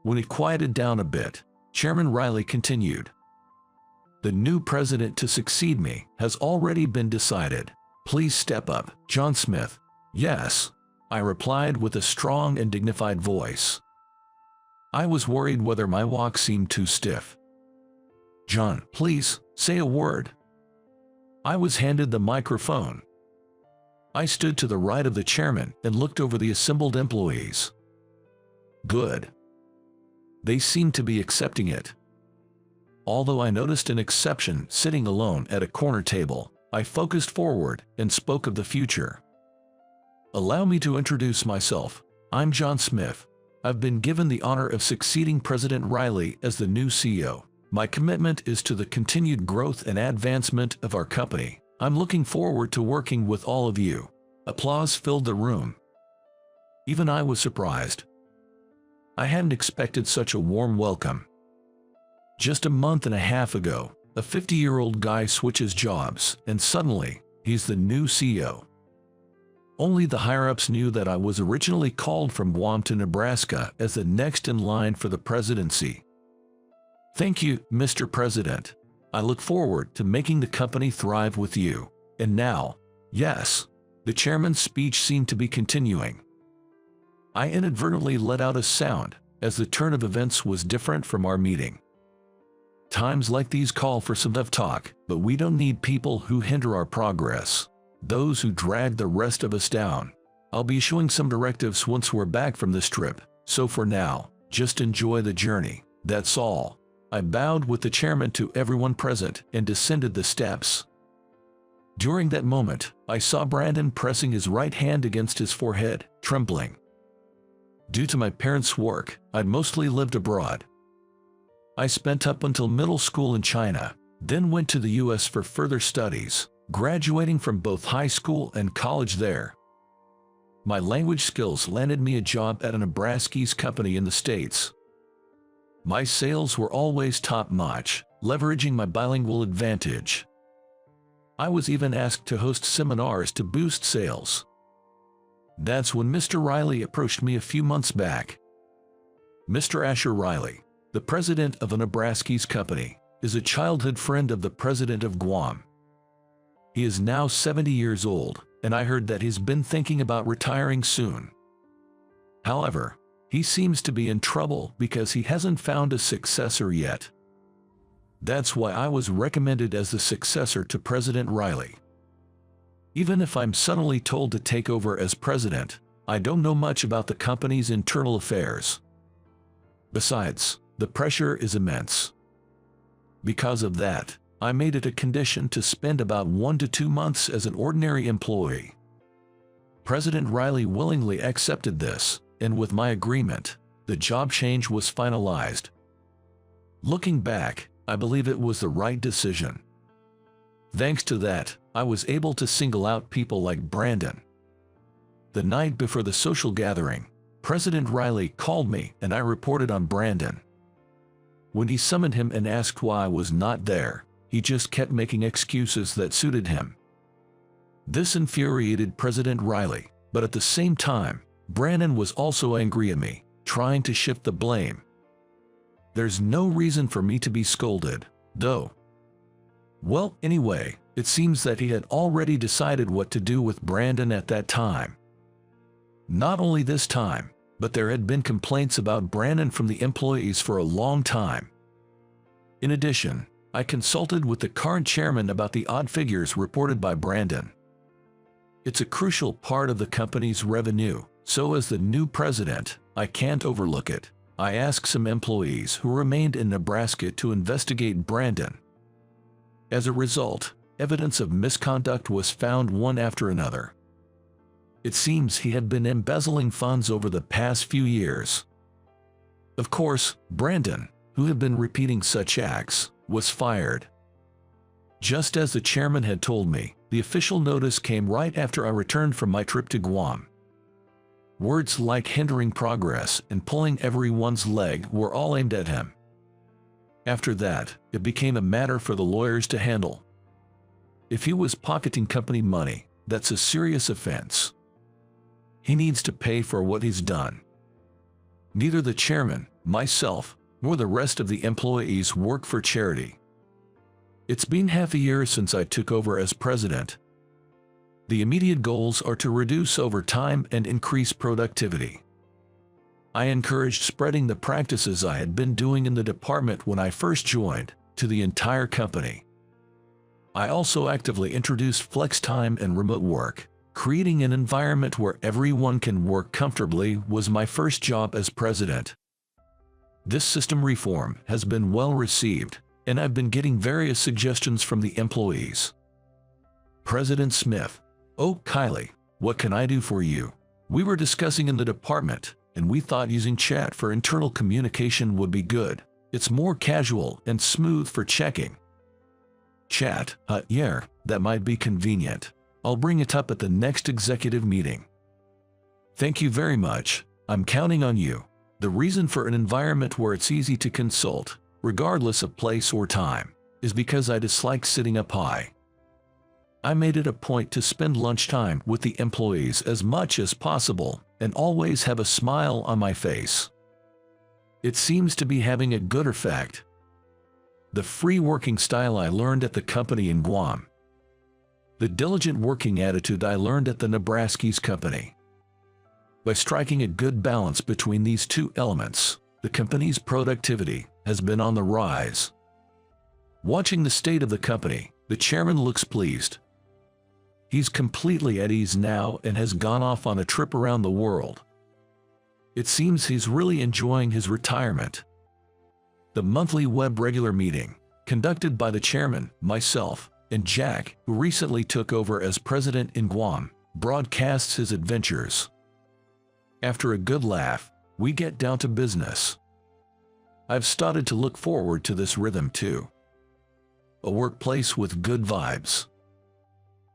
When it quieted down a bit, Chairman Riley continued. The new president to succeed me has already been decided. Please step up, John Smith. Yes, I replied with a strong and dignified voice. I was worried whether my walk seemed too stiff. John, please, say a word. I was handed the microphone. I stood to the right of the chairman and looked over the assembled employees. Good. They seemed to be accepting it. Although I noticed an exception sitting alone at a corner table, I focused forward and spoke of the future. Allow me to introduce myself. I'm John Smith. I've been given the honor of succeeding President Riley as the new CEO. My commitment is to the continued growth and advancement of our company. I'm looking forward to working with all of you. Applause filled the room. Even I was surprised. I hadn't expected such a warm welcome. Just a month and a half ago, a 50-year-old guy switches jobs, and suddenly, he's the new CEO. Only the higher-ups knew that I was originally called from Guam to Nebraska as the next in line for the presidency. Thank you, Mr. President. I look forward to making the company thrive with you. And now, yes, the chairman's speech seemed to be continuing. I inadvertently let out a sound, as the turn of events was different from our meeting. Times like these call for some tough talk, but we don't need people who hinder our progress. Those who drag the rest of us down. I'll be issuing some directives once we're back from this trip, so for now, just enjoy the journey. That's all. I bowed with the chairman to everyone present and descended the steps. During that moment, I saw Brandon pressing his right hand against his forehead, trembling. Due to my parents' work, I'd mostly lived abroad. I spent up until middle school in China, then went to the US for further studies, graduating from both high school and college there. My language skills landed me a job at a Nebraska's company in the States. My sales were always top-notch, leveraging my bilingual advantage. I was even asked to host seminars to boost sales. That's when Mr. Riley approached me a few months back. Mr. Asher Riley, the president of a Nebraska's company, is a childhood friend of the president of Guam. He is now 70 years old, and I heard that he's been thinking about retiring soon. However, he seems to be in trouble because he hasn't found a successor yet. That's why I was recommended as the successor to President Riley. Even if I'm suddenly told to take over as president, I don't know much about the company's internal affairs. Besides, the pressure is immense. Because of that, I made it a condition to spend about 1 to 2 months as an ordinary employee. President Riley willingly accepted this, and with my agreement, the job change was finalized. Looking back, I believe it was the right decision. Thanks to that, I was able to single out people like Brandon. The night before the social gathering, President Riley called me and I reported on Brandon. When he summoned him and asked why I was not there, he just kept making excuses that suited him. This infuriated President Riley, but at the same time, Brandon was also angry at me, trying to shift the blame. There's no reason for me to be scolded, though. Well, anyway, it seems that he had already decided what to do with Brandon at that time. Not only this time, but there had been complaints about Brandon from the employees for a long time. In addition, I consulted with the current chairman about the odd figures reported by Brandon. It's a crucial part of the company's revenue, so as the new president, I can't overlook it. I asked some employees who remained in Nebraska to investigate Brandon. As a result, evidence of misconduct was found one after another. It seems he had been embezzling funds over the past few years. Of course, Brandon, who had been repeating such acts, was fired. Just as the chairman had told me, the official notice came right after I returned from my trip to Guam. Words like hindering progress and pulling everyone's leg were all aimed at him. After that, it became a matter for the lawyers to handle. If he was pocketing company money, that's a serious offense. He needs to pay for what he's done. Neither the chairman, myself, nor the rest of the employees work for charity. It's been half a year since I took over as president. The immediate goals are to reduce overtime and increase productivity. I encouraged spreading the practices I had been doing in the department when I first joined to the entire company. I also actively introduced flex time and remote work. Creating an environment where everyone can work comfortably was my first job as president. This system reform has been well received, and I've been getting various suggestions from the employees. President Smith: "Oh, Kylie, what can I do for you? We were discussing in the department, and we thought using chat for internal communication would be good. It's more casual and smooth for checking." Chat: "Yeah, that might be convenient. I'll bring it up at the next executive meeting." "Thank you very much. I'm counting on you." The reason for an environment where it's easy to consult, regardless of place or time, is because I dislike sitting up high. I made it a point to spend lunchtime with the employees as much as possible and always have a smile on my face. It seems to be having a good effect. The free working style I learned at the company in Guam. The diligent working attitude I learned at the Nebraska's company. By striking a good balance between these two elements, the company's productivity has been on the rise. Watching the state of the company, the chairman looks pleased. He's completely at ease now and has gone off on a trip around the world. It seems he's really enjoying his retirement. The monthly web regular meeting, conducted by the chairman, myself, and Jack, who recently took over as president in Guam, broadcasts his adventures. After a good laugh, we get down to business. I've started to look forward to this rhythm too. A workplace with good vibes.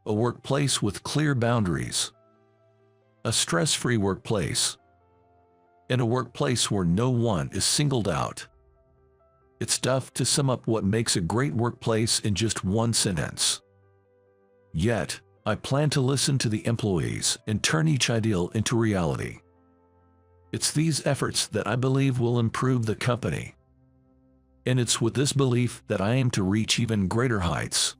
A workplace with clear boundaries. A stress-free workplace. And a workplace where no one is singled out. It's tough to sum up what makes a great workplace in just one sentence. Yet, I plan to listen to the employees and turn each ideal into reality. It's these efforts that I believe will improve the company. And it's with this belief that I aim to reach even greater heights.